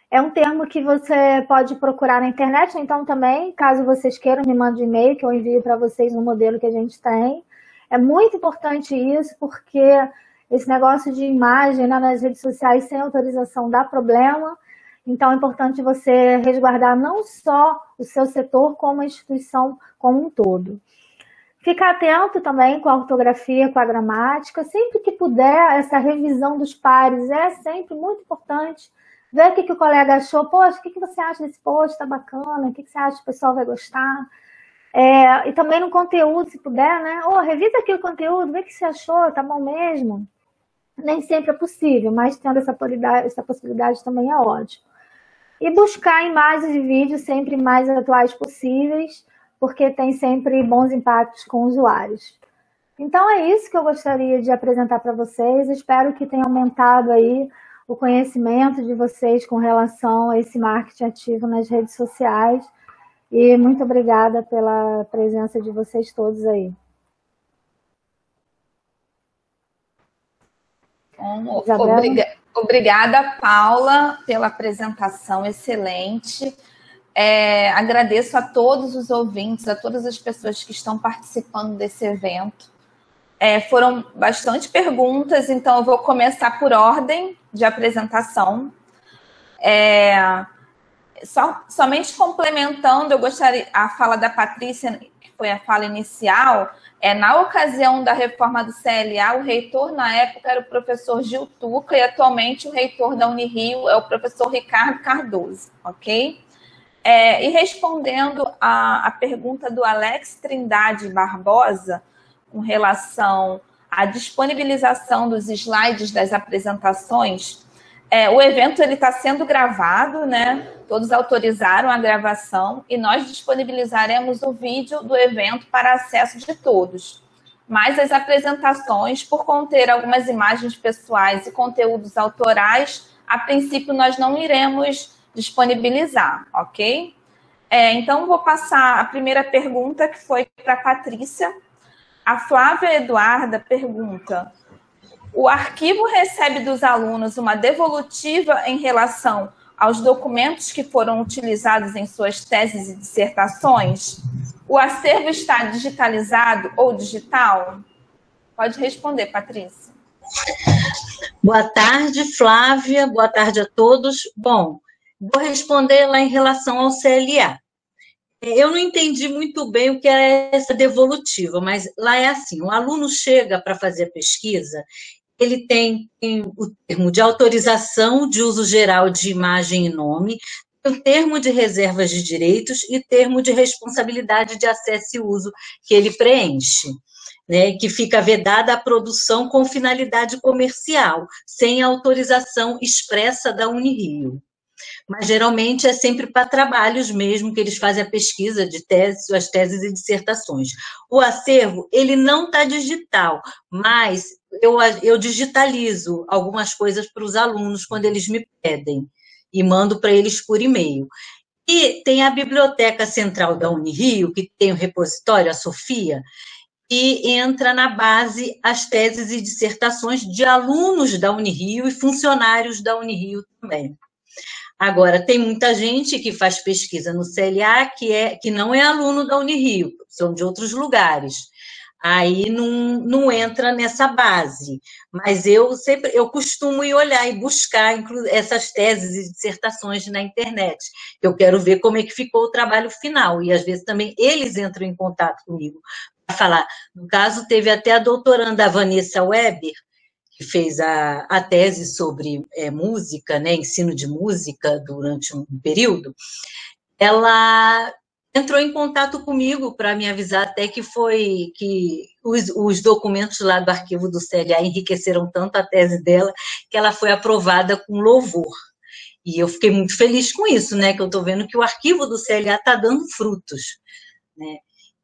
É um termo que você pode procurar na internet, então também, caso vocês queiram, me mande um e-mail que eu envio para vocês no modelo que a gente tem. É muito importante isso, porque esse negócio de imagem, né, nas redes sociais sem autorização dá problema. Então, é importante você resguardar não só o seu setor, como a instituição como um todo. Ficar atento também com a ortografia, com a gramática. Sempre que puder, essa revisão dos pares é sempre muito importante. Ver o que o colega achou. Poxa, o que você acha desse post? Tá bacana? O que você acha que o pessoal vai gostar? E também no conteúdo, se puder, né? Revisa aqui o conteúdo, vê o que você achou, tá bom mesmo? Nem sempre é possível, mas tendo essa possibilidade também é ótimo. E buscar imagens e vídeos sempre mais atuais possíveis, porque tem sempre bons impactos com usuários. Então é isso que eu gostaria de apresentar para vocês. Espero que tenha aumentado aí o conhecimento de vocês com relação a esse marketing ativo nas redes sociais. E muito obrigada pela presença de vocês todos aí. Obrigada, Paula, pela apresentação excelente. Agradeço a todos os ouvintes, a todas as pessoas que estão participando desse evento. Foram bastante perguntas, então eu vou começar por ordem de apresentação. Somente complementando, eu gostaria, a fala da Patrícia, que foi a fala inicial, na ocasião da reforma do CLA, o reitor na época era o professor Gil Tuca e atualmente o reitor da Unirio é o professor Ricardo Cardoso, ok? E respondendo a pergunta do Alex Trindade Barbosa, com relação à disponibilização dos slides das apresentações, o evento está sendo gravado, né? Todos autorizaram a gravação e nós disponibilizaremos o vídeo do evento para acesso de todos. Mas as apresentações, por conter algumas imagens pessoais e conteúdos autorais, a princípio nós não iremos disponibilizar, ok? Então, vou passar a primeira pergunta, que foi para a Patrícia. A Flávia Eduarda pergunta: o arquivo recebe dos alunos uma devolutiva em relação aos documentos que foram utilizados em suas teses e dissertações? O acervo está digitalizado ou digital? Pode responder, Patrícia. Boa tarde, Flávia. Boa tarde a todos. Bom, vou responder lá em relação ao CLA. Eu não entendi muito bem o que é essa devolutiva, mas lá é assim, o aluno chega para fazer a pesquisa, ele tem o termo de autorização de uso geral de imagem e nome, o termo de reservas de direitos e termo de responsabilidade de acesso e uso que ele preenche, né, que fica vedada a produção com finalidade comercial, sem autorização expressa da Unirio. Mas, geralmente, é sempre para trabalhos mesmo, que eles fazem a pesquisa de teses, as teses e dissertações. O acervo, ele não está digital, mas eu digitalizo algumas coisas para os alunos quando eles me pedem, e mando para eles por e-mail. E tem a Biblioteca Central da Unirio, que tem o repositório, a Sofia, e entra na base as teses e dissertações de alunos da Unirio e funcionários da Unirio também. Agora, tem muita gente que faz pesquisa no CLA que não é aluno da Unirio, são de outros lugares. Aí não entra nessa base. Mas eu costumo ir olhar e buscar essas teses e dissertações na internet. Eu quero ver como é que ficou o trabalho final. E, às vezes, também eles entram em contato comigo para falar. No caso, teve até a doutoranda Vanessa Weber, que fez a tese sobre música, né, ensino de música durante um período, ela entrou em contato comigo para me avisar até que os documentos lá do arquivo do CLA enriqueceram tanto a tese dela que ela foi aprovada com louvor. E eu fiquei muito feliz com isso, né, que eu estou vendo que o arquivo do CLA está dando frutos, né.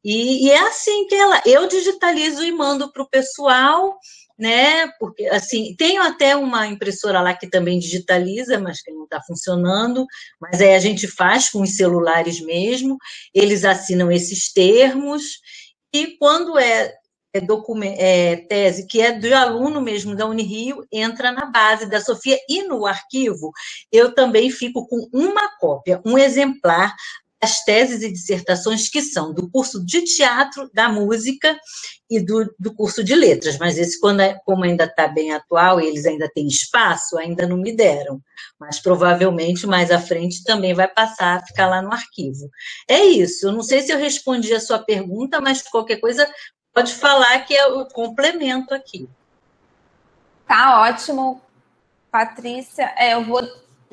E é assim que eu digitalizo e mando para o pessoal, né, porque, assim, tenho até uma impressora lá que também digitaliza, mas que não está funcionando, mas aí a gente faz com os celulares mesmo, eles assinam esses termos, e quando tese que é do aluno mesmo da Unirio, entra na base da Sofia, e no arquivo eu também fico com uma cópia, um exemplar, as teses e dissertações que são do curso de teatro, da música e do curso de letras, mas esse, como ainda está bem atual e eles ainda têm espaço, ainda não me deram, mas provavelmente mais à frente também vai passar a ficar lá no arquivo. É isso, eu não sei se eu respondi a sua pergunta, mas qualquer coisa pode falar que eu complemento aqui. Tá ótimo, Patrícia. Eu vou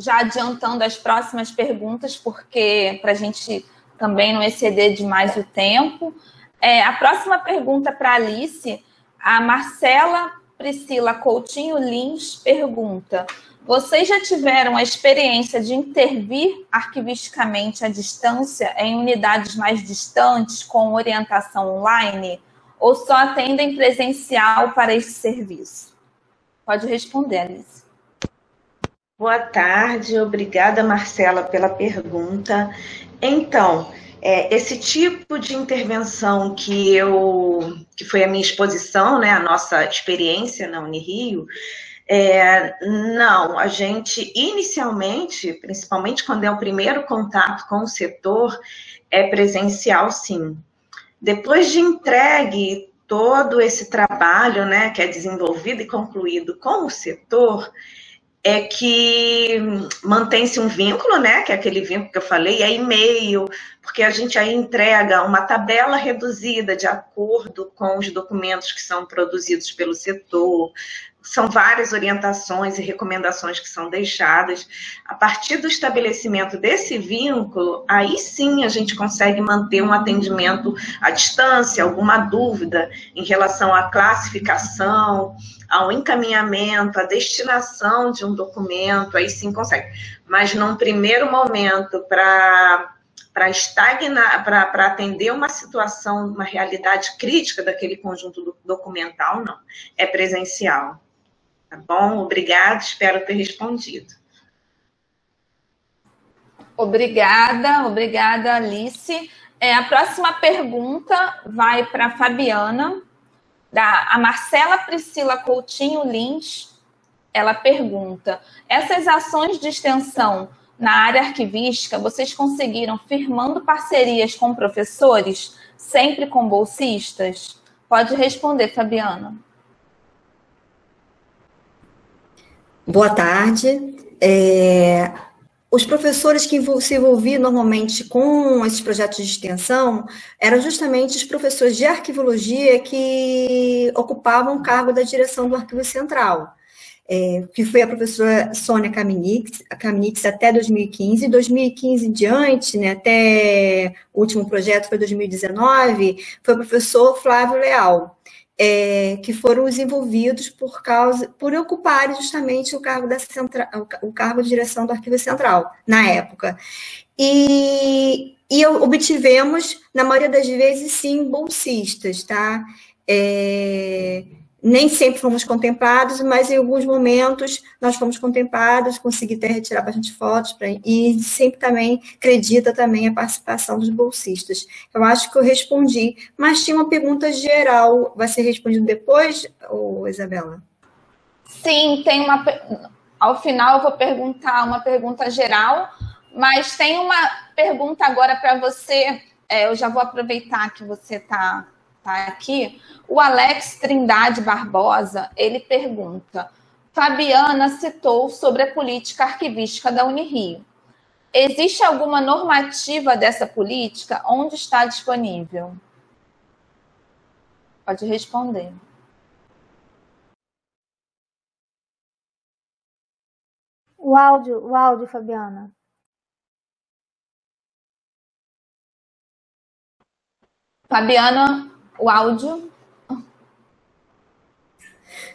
já adiantando as próximas perguntas, porque para a gente também não exceder demais o tempo. A próxima pergunta para a Alice, a Marcela Priscila Coutinho Lins pergunta: vocês já tiveram a experiência de intervir arquivisticamente à distância em unidades mais distantes com orientação online, ou só atendem presencial para esse serviço? Pode responder, Alice. Boa tarde, obrigada, Marcela, pela pergunta. Então, esse tipo de intervenção que foi a minha exposição, né, a nossa experiência na Unirio, não, a gente inicialmente, principalmente quando é o primeiro contato com o setor, é presencial, sim. Depois de entregue todo esse trabalho, né, que é desenvolvido e concluído com o setor, é que mantém-se um vínculo, né, que é aquele vínculo que eu falei, é e-mail, porque a gente aí entrega uma tabela reduzida de acordo com os documentos que são produzidos pelo setor, são várias orientações e recomendações que são deixadas. A partir do estabelecimento desse vínculo, aí sim a gente consegue manter um atendimento à distância, alguma dúvida em relação à classificação, ao encaminhamento, à destinação de um documento, aí sim consegue. Mas num primeiro momento, para estagnar, para atender uma situação, uma realidade crítica daquele conjunto documental, não. É presencial. Tá bom? Obrigada, espero ter respondido. Obrigada, Alice. A próxima pergunta vai para a Fabiana. A Marcela Priscila Coutinho Lins, ela pergunta: essas ações de extensão na área arquivística, vocês conseguiram firmando parcerias com professores, sempre com bolsistas? Pode responder, Fabiana. Boa tarde. Os professores que se envolviam normalmente com esses projetos de extensão eram justamente os professores de arquivologia que ocupavam o cargo da direção do Arquivo Central, que foi a professora Sônia Kaminitz até 2015. 2015 em diante, né, até o último projeto foi 2019, foi o professor Flávio Leal, que foram desenvolvidos por ocuparem justamente o cargo o cargo de direção do Arquivo Central, na época. E obtivemos, na maioria das vezes, sim, bolsistas, tá? Nem sempre fomos contemplados, mas em alguns momentos nós fomos contemplados, consegui até retirar bastante fotos, e sempre também acredita também a participação dos bolsistas. Eu acho que eu respondi, mas tinha uma pergunta geral, vai ser respondido depois, Isabela? Sim, tem ao final eu vou perguntar uma pergunta geral, mas tem uma pergunta agora para você, eu já vou aproveitar que você está aqui. O Alex Trindade Barbosa, ele pergunta: Fabiana citou sobre a política arquivística da Unirio. Existe alguma normativa dessa política? Onde está disponível? Pode responder. O áudio, Fabiana. Fabiana, o áudio.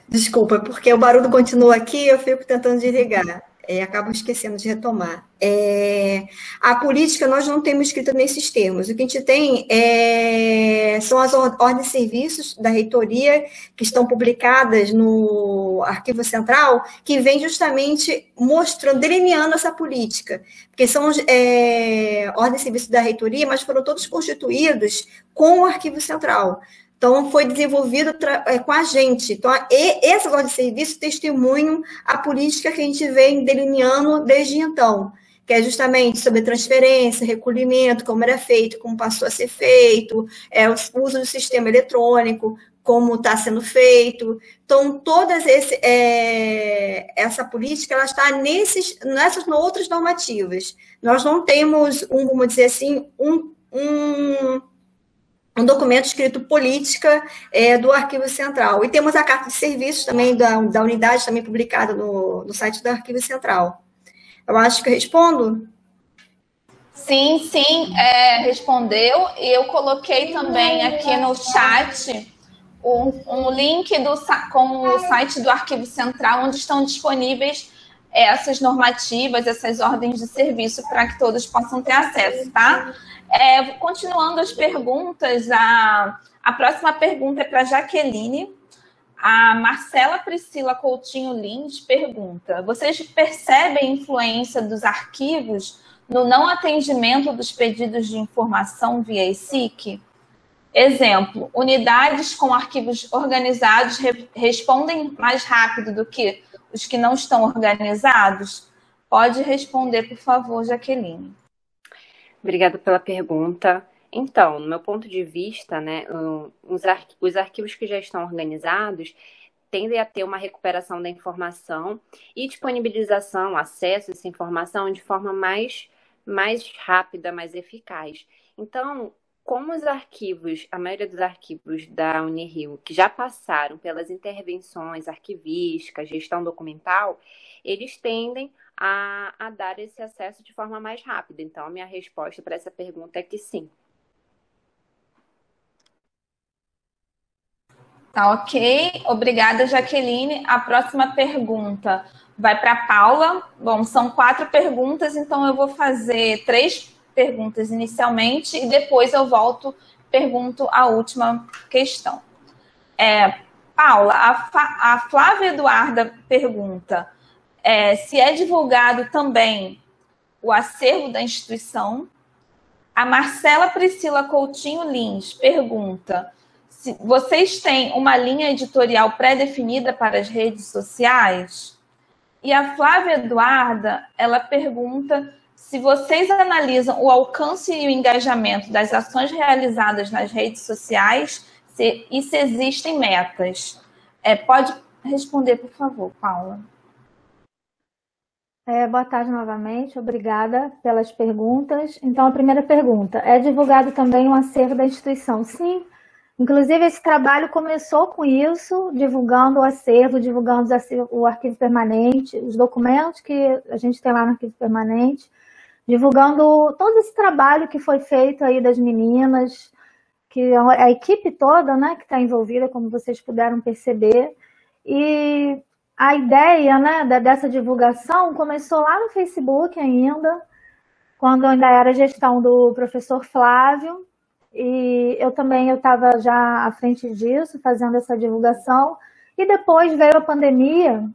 Desculpa, porque o barulho continua aqui, eu fico tentando desligar. Acabo esquecendo de retomar. A política nós não temos escrita nesses termos. O que a gente tem são as ordens de serviços da reitoria que estão publicadas no Arquivo Central, que vem justamente mostrando, delineando essa política. Porque são ordens de serviços da reitoria, mas foram todos constituídos com o Arquivo Central. Então, foi desenvolvido com a gente. Então, essas ordens de serviço testemunham a política que a gente vem delineando desde então, que é justamente sobre transferência, recolhimento, como era feito, como passou a ser feito, o uso do sistema eletrônico, como está sendo feito. Então, essa política ela está nessas outras normativas. Nós não temos, vamos dizer assim, um documento escrito política do Arquivo Central. E temos a carta de serviços também da unidade, também publicada no site do Arquivo Central. Eu acho que eu respondo? Sim, respondeu. E eu coloquei também aqui no chat um link com o site do Arquivo Central, onde estão disponíveis essas normativas, essas ordens de serviço, para que todos possam ter acesso, tá? Continuando as perguntas, a próxima pergunta é para a Jaqueline. A Marcela Priscila Coutinho Lins pergunta: vocês percebem a influência dos arquivos no não atendimento dos pedidos de informação via ESIC? Exemplo, unidades com arquivos organizados respondem mais rápido do que os que não estão organizados? Pode responder, por favor, Jaqueline. Obrigada pela pergunta. Então, no meu ponto de vista, né, os arquivos que já estão organizados tendem a ter uma recuperação da informação e disponibilização, acesso a essa informação de forma mais rápida, mais eficaz. Então, como os arquivos, a maioria dos arquivos da Unirio, que já passaram pelas intervenções arquivísticas, gestão documental, eles tendem a dar esse acesso de forma mais rápida. Então, a minha resposta para essa pergunta é que sim. Tá ok. Obrigada, Jaqueline. A próxima pergunta vai para a Paula. Bom, são 4 perguntas, então eu vou fazer 3 perguntas inicialmente e depois eu pergunto a última questão. Paula, a Flávia Eduarda pergunta se é divulgado também o acervo da instituição. A Marcela Priscila Coutinho Lins pergunta se vocês têm uma linha editorial pré-definida para as redes sociais. E a Flávia Eduarda, ela pergunta se vocês analisam o alcance e o engajamento das ações realizadas nas redes sociais e se existem metas. Pode responder, por favor, Paula. Boa tarde novamente, obrigada pelas perguntas. Então, a primeira pergunta, é divulgado também um acervo da instituição? Sim, inclusive esse trabalho começou com isso, divulgando o acervo, divulgando o arquivo permanente, os documentos que a gente tem lá no arquivo permanente, divulgando todo esse trabalho que foi feito aí das meninas, que a equipe toda, né, que está envolvida, como vocês puderam perceber, e a ideia, né, dessa divulgação começou lá no Facebook ainda, quando ainda era gestão do professor Flávio, e eu estava já à frente disso, fazendo essa divulgação, e depois veio a pandemia,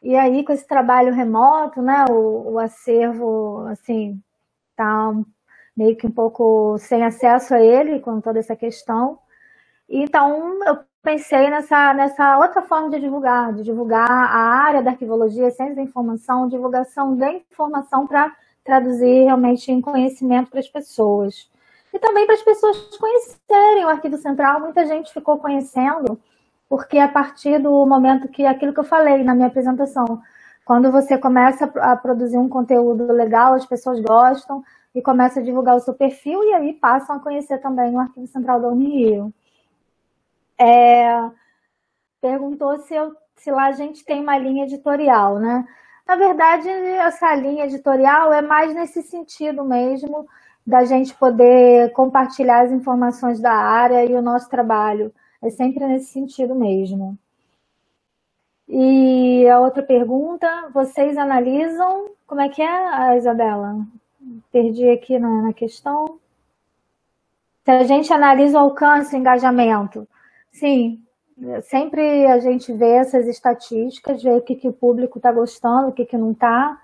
e aí com esse trabalho remoto, né, o acervo, assim, tá meio que um pouco sem acesso a ele, com toda essa questão. Então, eu pensei nessa outra forma de divulgar a área da arquivologia, ciência da informação, divulgação da informação para traduzir realmente em conhecimento para as pessoas. E também para as pessoas conhecerem o Arquivo Central, muita gente ficou conhecendo, porque a partir do momento que, aquilo que eu falei na minha apresentação, quando você começa a produzir um conteúdo legal, as pessoas gostam e começa a divulgar o seu perfil e aí passam a conhecer também o Arquivo Central da Unirio. Perguntou se lá a gente tem uma linha editorial, né? Na verdade, essa linha editorial é mais nesse sentido mesmo, da gente poder compartilhar as informações da área e o nosso trabalho. É sempre nesse sentido mesmo. E a outra pergunta, vocês analisam... Como é que é, Isabela? Perdi aqui na questão. Se a gente analisa o alcance, o engajamento... Sim, sempre a gente vê essas estatísticas, vê o que o público está gostando, o que não está,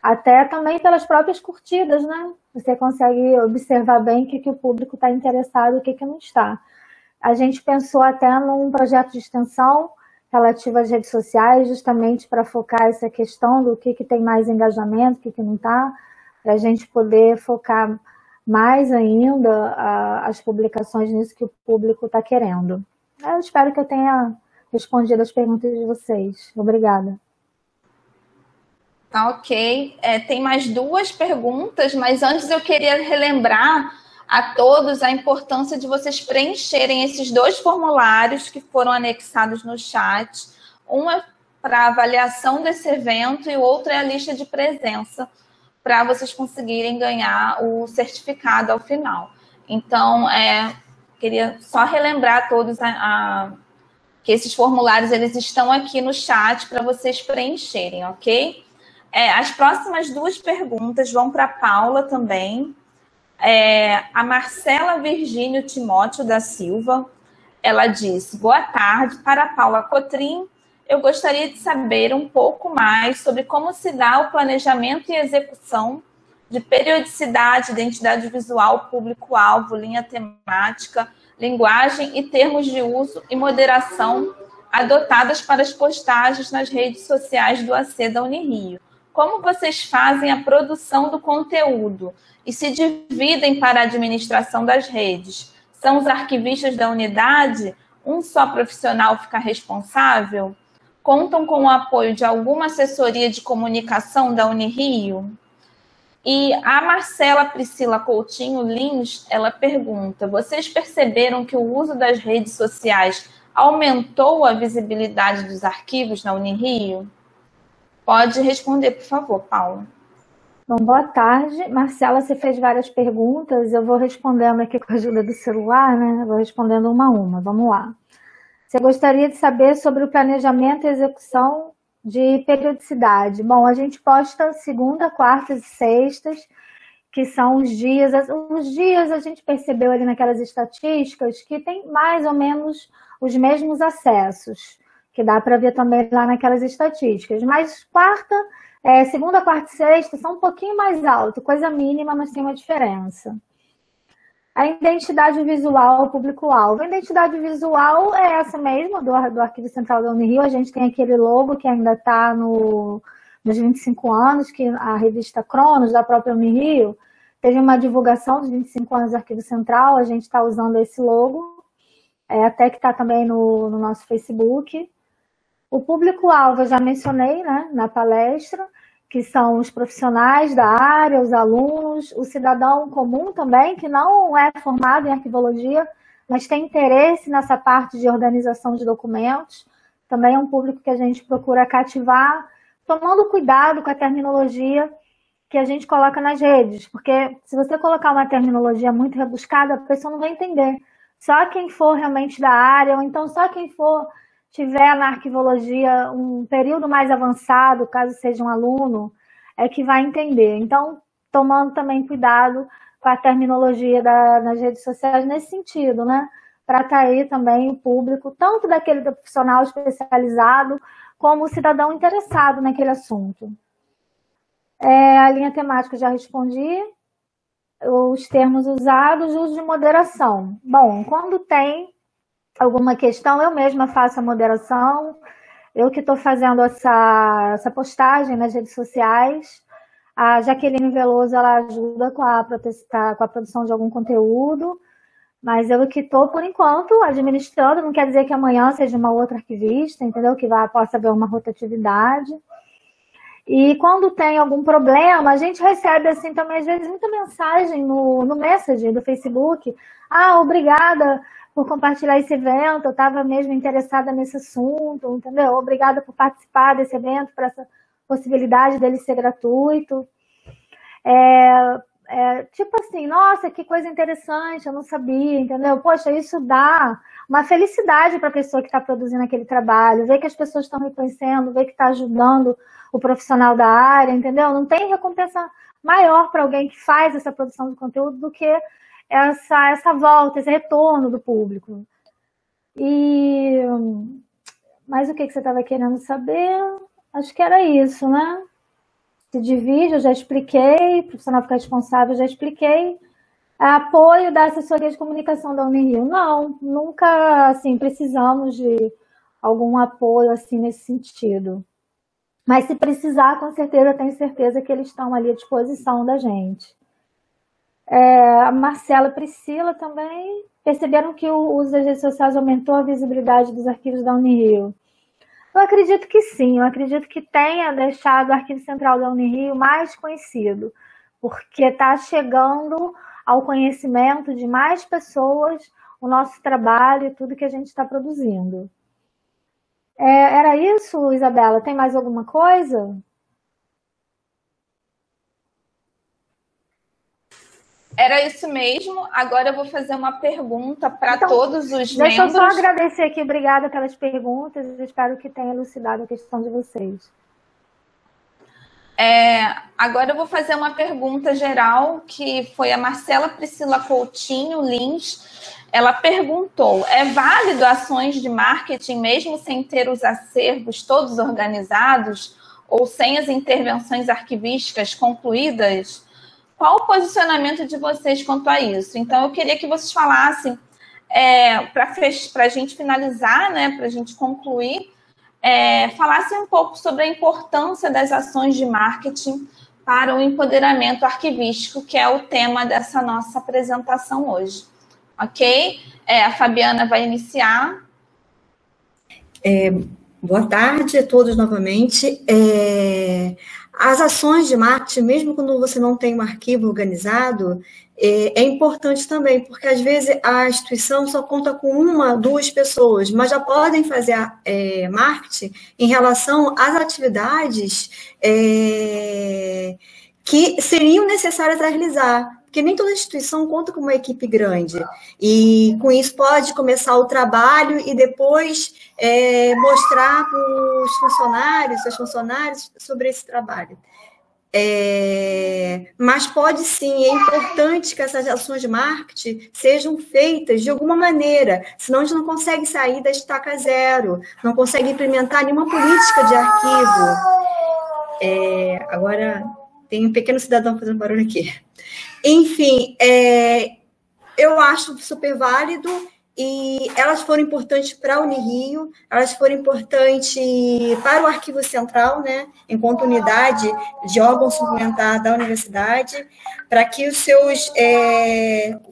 até também pelas próprias curtidas, né? Você consegue observar bem o que o público está interessado e o que não está. A gente pensou até num projeto de extensão relativo às redes sociais, justamente para focar essa questão do que tem mais engajamento, o que não está, para a gente poder focar mais ainda as publicações nisso que o público está querendo. Eu espero que eu tenha respondido as perguntas de vocês. Obrigada. Tá, ok. Tem mais duas perguntas, mas antes eu queria relembrar a todos a importância de vocês preencherem esses dois formulários que foram anexados no chat. Um é para avaliação desse evento e o outro é a lista de presença, para vocês conseguirem ganhar o certificado ao final. Então, queria só relembrar a todos que esses formulários eles estão aqui no chat para vocês preencherem, ok? As próximas duas perguntas vão para a Paula também. A Marcela Virgínio Timóteo da Silva, ela diz: boa tarde, para a Paula Cotrim, eu gostaria de saber um pouco mais sobre como se dá o planejamento e execução de periodicidade, identidade visual, público-alvo, linha temática, linguagem e termos de uso e moderação adotadas para as postagens nas redes sociais do AC da Unirio. Como vocês fazem a produção do conteúdo e se dividem para a administração das redes? São os arquivistas da unidade? Um só profissional fica responsável? Contam com o apoio de alguma assessoria de comunicação da Unirio? E a Marcela Priscila Coutinho Lins, ela pergunta: vocês perceberam que o uso das redes sociais aumentou a visibilidade dos arquivos na Unirio? Pode responder, por favor, Paula. Bom, boa tarde. Marcela, você fez várias perguntas, eu vou respondendo aqui com a ajuda do celular, né? Vou respondendo uma a uma, vamos lá. Você gostaria de saber sobre o planejamento e execução de periodicidade? Bom, a gente posta segunda, quartas e sextas, que são os dias. Os dias a gente percebeu ali naquelas estatísticas que tem mais ou menos os mesmos acessos, que dá para ver também lá naquelas estatísticas. Mas segunda, quarta e sexta são um pouquinho mais alto, coisa mínima, mas tem uma diferença. A identidade visual, o público-alvo. A identidade visual é essa mesmo, do Arquivo Central da Unirio. A gente tem aquele logo que ainda está nos 25 anos, que a revista Cronos, da própria Unirio, teve uma divulgação dos 25 anos do Arquivo Central, a gente está usando esse logo, até que está também no nosso Facebook. O público-alvo eu já mencionei, né, na palestra, que são os profissionais da área, os alunos, o cidadão comum também, que não é formado em arquivologia, mas tem interesse nessa parte de organização de documentos. Também é um público que a gente procura cativar, tomando cuidado com a terminologia que a gente coloca nas redes, porque se você colocar uma terminologia muito rebuscada, a pessoa não vai entender. Só quem for realmente da área, ou então só quem tiver na arquivologia um período mais avançado, caso seja um aluno, é que vai entender. Então, tomando também cuidado com a terminologia nas redes sociais nesse sentido, né? Para atrair também o público, tanto daquele profissional especializado, como o cidadão interessado naquele assunto. A linha temática eu já respondi. Os termos usados, uso de moderação. Bom, quando tem alguma questão, eu mesma faço a moderação, eu que estou fazendo essa postagem nas redes sociais. A Jaqueline Veloso, ela ajuda com a produção de algum conteúdo, mas eu que estou, por enquanto, administrando, não quer dizer que amanhã seja uma outra arquivista, entendeu? Que possa haver uma rotatividade. E quando tem algum problema, a gente recebe, assim, também, às vezes, muita mensagem no Messenger do Facebook. Obrigada por compartilhar esse evento, eu estava mesmo interessada nesse assunto, entendeu? Obrigada por participar desse evento, por essa possibilidade dele ser gratuito. Tipo assim, nossa, que coisa interessante, eu não sabia, entendeu? Poxa, isso dá uma felicidade para a pessoa que está produzindo aquele trabalho, ver que as pessoas estão reconhecendo, ver que está ajudando o profissional da área, entendeu? Não tem recompensa maior para alguém que faz essa produção de conteúdo do que essa volta, esse retorno do público. Mas o que você estava querendo saber? Acho que era isso, né? Se divide, eu já expliquei, profissional ficar responsável, eu já expliquei. Apoio da assessoria de comunicação da Unirio. Não, nunca, assim, precisamos de algum apoio, assim, nesse sentido. Mas se precisar, com certeza, tenho certeza que eles estão ali à disposição da gente. A Marcela e Priscila também perceberam que o uso das redes sociais aumentou a visibilidade dos arquivos da Unirio. Eu acredito que sim, eu acredito que tenha deixado o Arquivo Central da Unirio mais conhecido, porque está chegando ao conhecimento de mais pessoas o nosso trabalho e tudo que a gente está produzindo. Era isso, Isabela? Tem mais alguma coisa? Era isso mesmo. Agora eu vou fazer uma pergunta para todos os membros. Deixa eu só agradecer aqui. Obrigada pelas perguntas. Eu espero que tenha elucidado a questão de vocês. Agora eu vou fazer uma pergunta geral, que foi a Marcela Priscila Coutinho Lins. Ela perguntou: é válido ações de marketing mesmo sem ter os acervos todos organizados ou sem as intervenções arquivísticas concluídas? Qual o posicionamento de vocês quanto a isso? Então, eu queria que vocês falassem, para a gente finalizar, né, para a gente concluir, falassem um pouco sobre a importância das ações de marketing para o empoderamento arquivístico, que é o tema dessa nossa apresentação hoje. Ok? A Fabiana vai iniciar. Boa tarde a todos novamente. As ações de marketing, mesmo quando você não tem um arquivo organizado, é importante também, porque às vezes a instituição só conta com uma, duas pessoas, mas já podem fazer marketing em relação às atividades que seriam necessárias a realizar. Porque nem toda instituição conta com uma equipe grande. E com isso pode começar o trabalho e depois mostrar para os funcionários, seus funcionários, sobre esse trabalho. Mas pode sim, é importante que essas ações de marketing sejam feitas de alguma maneira, senão a gente não consegue sair da estaca zero, não consegue implementar nenhuma política de arquivo. Agora, tem um pequeno cidadão fazendo barulho aqui. Enfim, eu acho super válido, e elas foram importantes para a Unirio, elas foram importantes para o Arquivo Central, né, enquanto unidade de órgão suplementar da universidade, para que os seus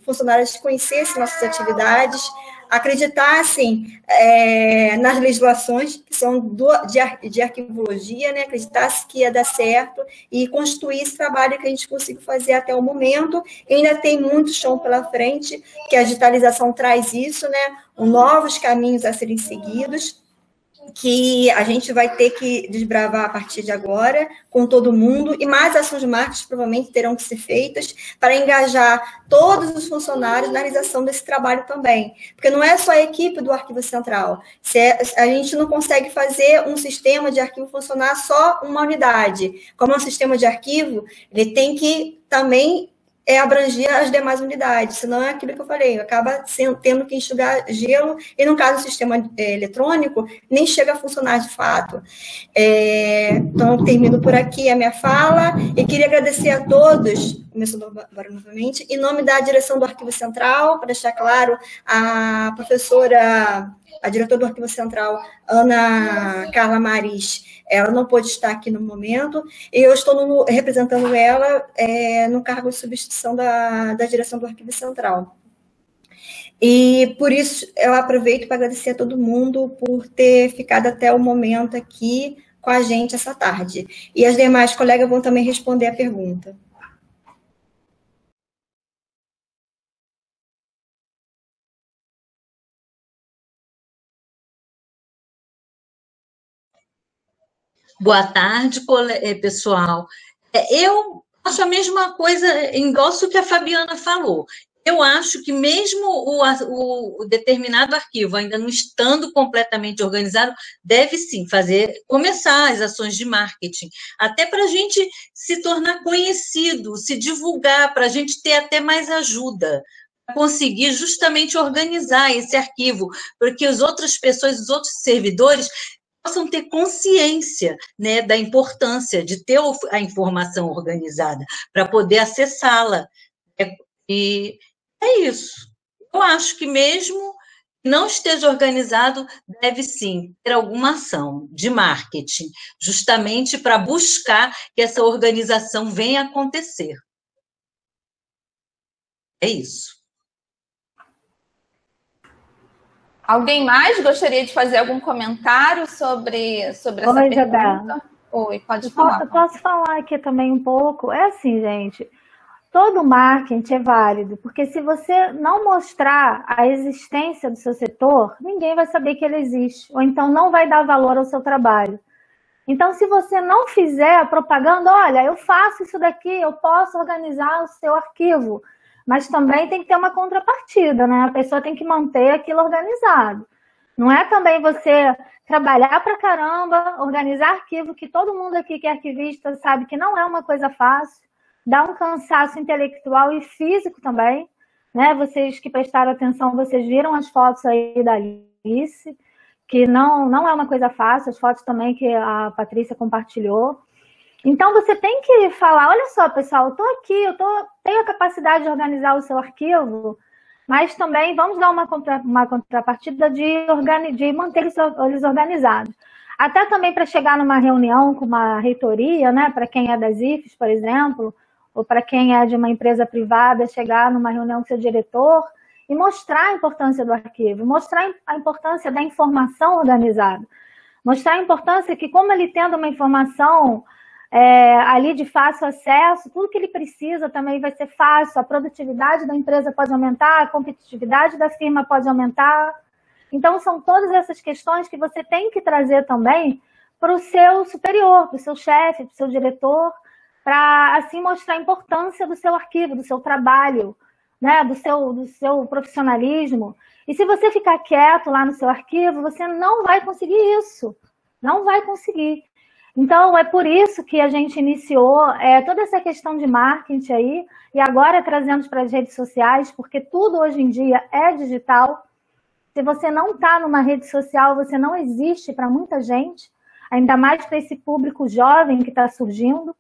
funcionários conhecessem nossas atividades, acreditassem nas legislações que são de arquivologia, né, acreditasse que ia dar certo e construir esse trabalho que a gente conseguiu fazer até o momento. E ainda tem muito chão pela frente, que a digitalização traz isso, né, novos caminhos a serem seguidos, que a gente vai ter que desbravar a partir de agora, com todo mundo, e mais ações de marketing provavelmente terão que ser feitas para engajar todos os funcionários na realização desse trabalho também. Porque não é só a equipe do Arquivo Central. A gente não consegue fazer um sistema de arquivo funcionar só uma unidade. Como é um sistema de arquivo, ele tem que também abranger as demais unidades, senão é aquilo que eu falei, acaba tendo que enxugar gelo, e no caso do sistema eletrônico, nem chega a funcionar de fato. Então, eu termino por aqui a minha fala, e queria agradecer a todos, começando agora novamente, em nome da direção do Arquivo Central, para deixar claro, a professora, a diretora do Arquivo Central, Ana Carla Maris, ela não pôde estar aqui no momento, e eu estou representando ela no cargo de substituição da direção do Arquivo Central. E, por isso, eu aproveito para agradecer a todo mundo por ter ficado até o momento aqui com a gente essa tarde. E as demais colegas vão também responder a pergunta. Boa tarde, pessoal. Eu acho a mesma coisa, endosso o que a Fabiana falou. Eu acho que mesmo o determinado arquivo, ainda não estando completamente organizado, deve sim começar as ações de marketing, até para a gente se tornar conhecido, se divulgar, para a gente ter até mais ajuda, para conseguir justamente organizar esse arquivo, porque as outras pessoas, os outros servidores, possam ter consciência, né, da importância de ter a informação organizada, para poder acessá-la. E é isso. Eu acho que mesmo que não esteja organizado, deve sim ter alguma ação de marketing, justamente para buscar que essa organização venha acontecer. É isso. Alguém mais gostaria de fazer algum comentário sobre essa pergunta? Isabela. Oi, pode falar. Eu posso falar aqui também um pouco. É assim, gente, todo marketing é válido, porque se você não mostrar a existência do seu setor, ninguém vai saber que ele existe, ou então não vai dar valor ao seu trabalho. Então, se você não fizer a propaganda, olha, eu faço isso daqui, eu posso organizar o seu arquivo, mas também tem que ter uma contrapartida, né? A pessoa tem que manter aquilo organizado. Não é também você trabalhar pra caramba, organizar arquivo, que todo mundo aqui que é arquivista sabe que não é uma coisa fácil, dá um cansaço intelectual e físico também, né? Vocês que prestaram atenção, vocês viram as fotos aí da Alice, que não é uma coisa fácil, as fotos também que a Patrícia compartilhou. Então, você tem que falar, olha só, pessoal, eu estou aqui, tenho a capacidade de organizar o seu arquivo, mas também vamos dar uma contrapartida de manter eles organizados. Até também para chegar numa reunião com uma reitoria, né, para quem é das IFES, por exemplo, ou para quem é de uma empresa privada, chegar numa reunião com seu diretor e mostrar a importância do arquivo, mostrar a importância da informação organizada, mostrar a importância que, como ele tendo uma informação ali de fácil acesso, tudo que ele precisa também vai ser fácil, a produtividade da empresa pode aumentar, a competitividade da firma pode aumentar. Então, são todas essas questões que você tem que trazer também para o seu superior, para o seu chefe, para o seu diretor, para, assim, mostrar a importância do seu arquivo, do seu trabalho, né, do seu profissionalismo. E se você ficar quieto lá no seu arquivo, você não vai conseguir isso, não vai conseguir. Então, é por isso que a gente iniciou toda essa questão de marketing aí, e agora trazendo para as redes sociais, porque tudo hoje em dia é digital. Se você não está numa rede social, você não existe para muita gente, ainda mais para esse público jovem que está surgindo.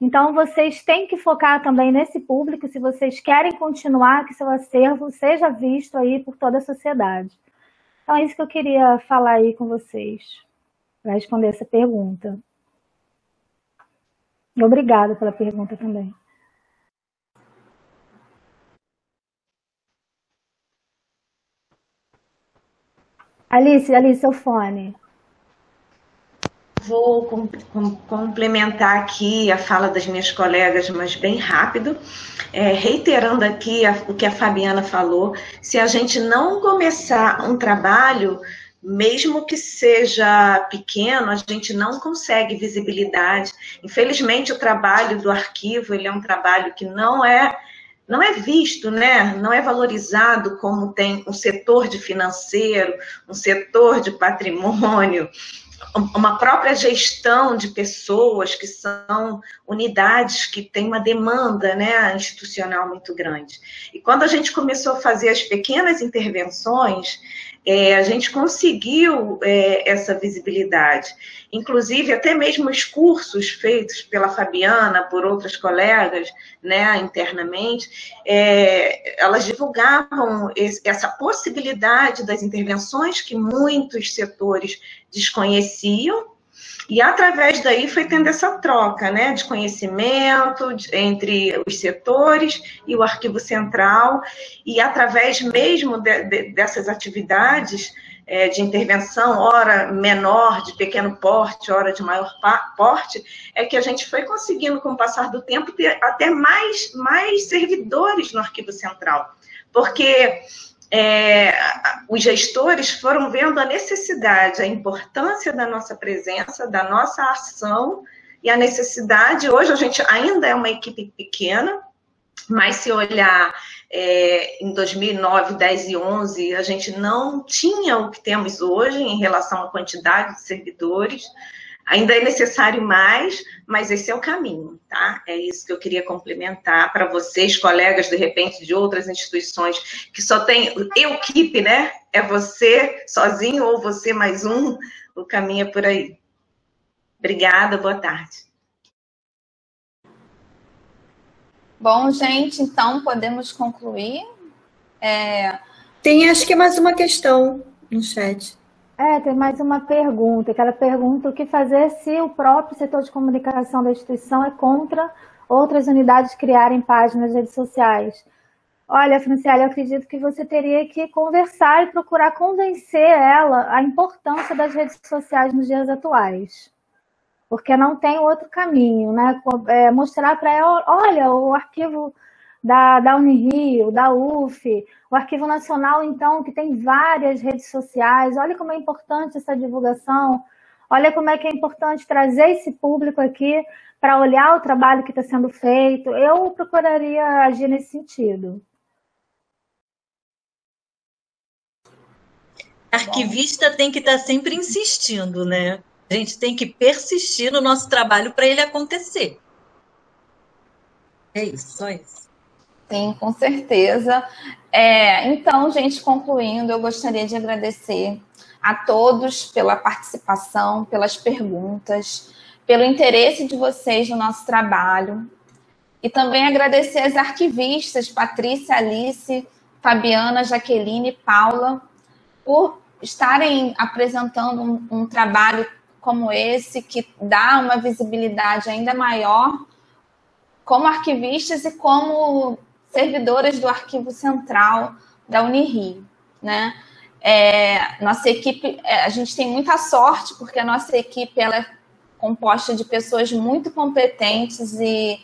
Então, vocês têm que focar também nesse público, se vocês querem continuar, que seu acervo seja visto aí por toda a sociedade. Então, é isso que eu queria falar aí com vocês, para responder essa pergunta. Obrigada pela pergunta também. Alice, seu fone. Vou complementar aqui a fala das minhas colegas, mas bem rápido, reiterando aqui o que a Fabiana falou. Se a gente não começar um trabalho, mesmo que seja pequeno, a gente não consegue visibilidade. Infelizmente, o trabalho do arquivo, ele é um trabalho que não é visto, né? Não é valorizado como tem um setor de financeiro, um setor de patrimônio, uma própria gestão de pessoas que são unidades que têm uma demanda, né, institucional muito grande. E quando a gente começou a fazer as pequenas intervenções, a gente conseguiu essa visibilidade. Inclusive, até mesmo os cursos feitos pela Fabiana, por outras colegas, né, internamente, elas divulgavam essa possibilidade das intervenções que muitos setores desconheciam, e através daí foi tendo essa troca, né, de conhecimento entre os setores e o Arquivo Central, e através mesmo dessas atividades de intervenção, ora menor, de pequeno porte, ora de maior porte, é que a gente foi conseguindo, com o passar do tempo, ter até mais servidores no Arquivo Central, porque os gestores foram vendo a necessidade, a importância da nossa presença, da nossa ação e a necessidade. Hoje a gente ainda é uma equipe pequena, mas se olhar em 2009, 10 e 11, a gente não tinha o que temos hoje em relação à quantidade de servidores. Ainda é necessário mais, mas esse é o caminho, tá? É isso que eu queria complementar para vocês, colegas, de repente, de outras instituições, que só tem equipe, né? É você sozinho ou você mais um, o caminho é por aí. Obrigada, boa tarde. Bom, gente, então podemos concluir. Tem, acho que mais uma questão no chat. Tem mais uma pergunta, que ela pergunta o que fazer se o próprio setor de comunicação da instituição é contra outras unidades criarem páginas nas redes sociais. Olha, Franciele, eu acredito que você teria que conversar e procurar convencer ela a importância das redes sociais nos dias atuais. Porque não tem outro caminho, né? Mostrar para ela, olha, o arquivo da Unirio, da UF, o Arquivo Nacional, então, que tem várias redes sociais, olha como é importante essa divulgação, olha como é que é importante trazer esse público aqui para olhar o trabalho que está sendo feito. Eu procuraria agir nesse sentido. Arquivista tem que estar sempre insistindo, né? A gente tem que persistir no nosso trabalho para ele acontecer. É isso, só isso. Sim, com certeza. Então, gente, concluindo, eu gostaria de agradecer a todos pela participação, pelas perguntas, pelo interesse de vocês no nosso trabalho. E também agradecer às arquivistas, Patrícia, Alice, Fabiana, Jaqueline e Paula, por estarem apresentando um trabalho como esse, que dá uma visibilidade ainda maior como arquivistas e como servidoras do Arquivo Central da Unirio, né? Nossa equipe, a gente tem muita sorte, porque a nossa equipe ela é composta de pessoas muito competentes e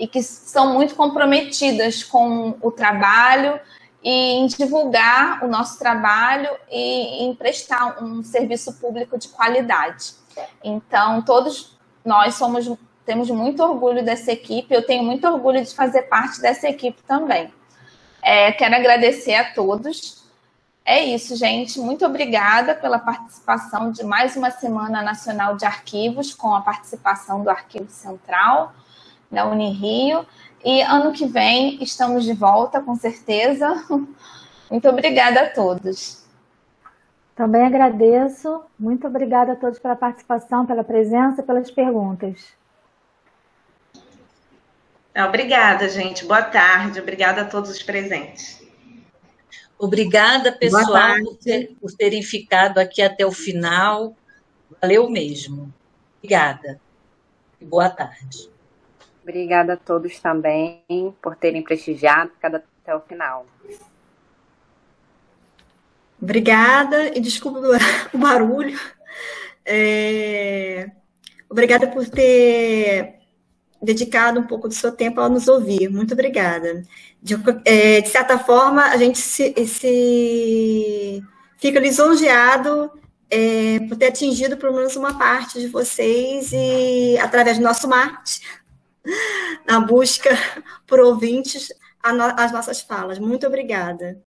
que são muito comprometidas com o trabalho e em divulgar o nosso trabalho e em prestar um serviço público de qualidade. Então, todos nós temos muito orgulho dessa equipe, eu tenho muito orgulho de fazer parte dessa equipe também. Quero agradecer a todos. É isso, gente. Muito obrigada pela participação de mais uma Semana Nacional de Arquivos, com a participação do Arquivo Central da Unirio. E ano que vem estamos de volta, com certeza. Muito obrigada a todos. Também agradeço. Muito obrigada a todos pela participação, pela presença, pelas perguntas. Obrigada, gente. Boa tarde. Obrigada a todos os presentes. Obrigada, pessoal, por terem ficado aqui até o final. Valeu mesmo. Obrigada. E boa tarde. Obrigada a todos também por terem prestigiado, ficado até o final. Obrigada, e desculpa o barulho. Obrigada por ter dedicado um pouco do seu tempo a nos ouvir. Muito obrigada. De certa forma, a gente fica lisonjeado por ter atingido pelo menos uma parte de vocês e, através do nosso marketing, na busca por ouvintes, as nossas falas. Muito obrigada.